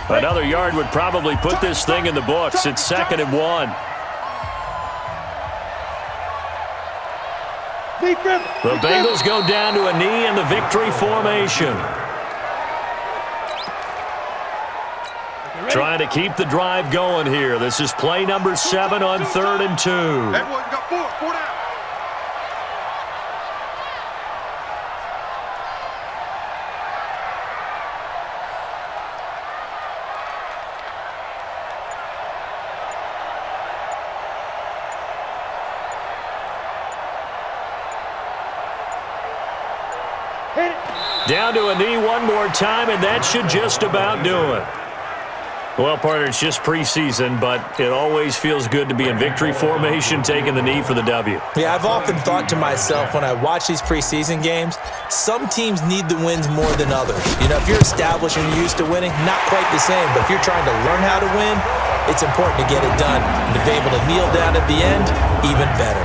S2: Another yard would probably put this thing in the books. It's 2nd and 1. The Bengals go down to a knee in the victory formation. Trying to keep the drive going here. This is play number 7 on 3rd and 2.
S4: Everyone got 4 down.
S2: Down to a knee one more time, and that should just about do it. Well, partner, it's just preseason, but it always feels good to be in victory formation, taking the knee for the W.
S3: Yeah, I've often thought to myself when I watch these preseason games, some teams need the wins more than others. You know, if you're established and you're used to winning, not quite the same. But if you're trying to learn how to win, it's important to get it done. And to be able to kneel down at the end, even better.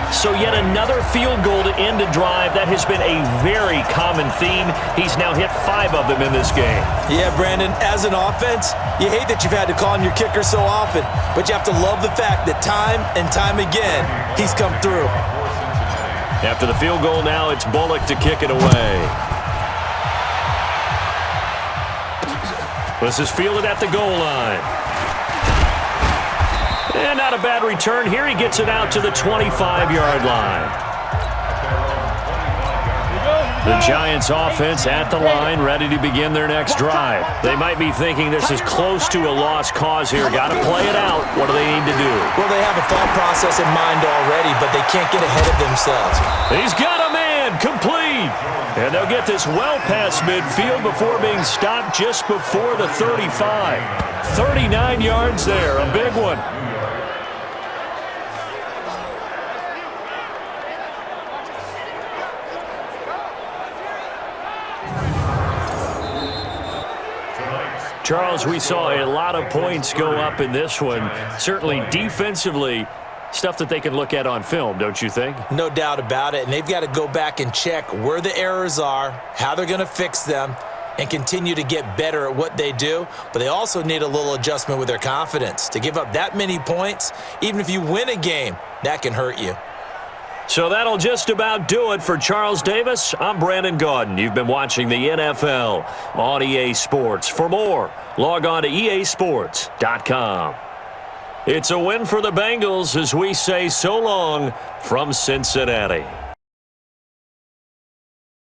S2: So yet another field goal to end a drive. That has been a very common theme. He's now hit 5 of them in this game. Yeah, Brandon, as an offense, you hate that you've had to call on your kicker so often, but you have to love the fact that time and time again, he's come through. After the field goal now, it's Bullock to kick it away. This is fielded at the goal line. And not a bad return here. He gets it out to the 25-yard line. The Giants offense at the line, ready to begin their next drive. They might be thinking this is close to a lost cause here. Got to play it out. What do they need to do?
S3: Well, they have a thought process in mind already, but they can't get ahead of themselves.
S2: He's got a man, complete. And they'll get this well past midfield before being stopped just before the 35. 39 yards there, a big one. Charles, we saw a lot of points go up in this one. Certainly defensively, stuff that they can look at on film, don't you think?
S3: No doubt about it. And they've got to go back and check where the errors are, how they're going to fix them, and continue to get better at what they do. But they also need a little adjustment with their confidence. To give up that many points, even if you win a game, that can hurt you.
S2: So that'll just about do it for Charles Davis. I'm Brandon Gaudin. You've been watching the NFL on EA Sports. For more, log on to easports.com. It's a win for the Bengals as we say so long from Cincinnati.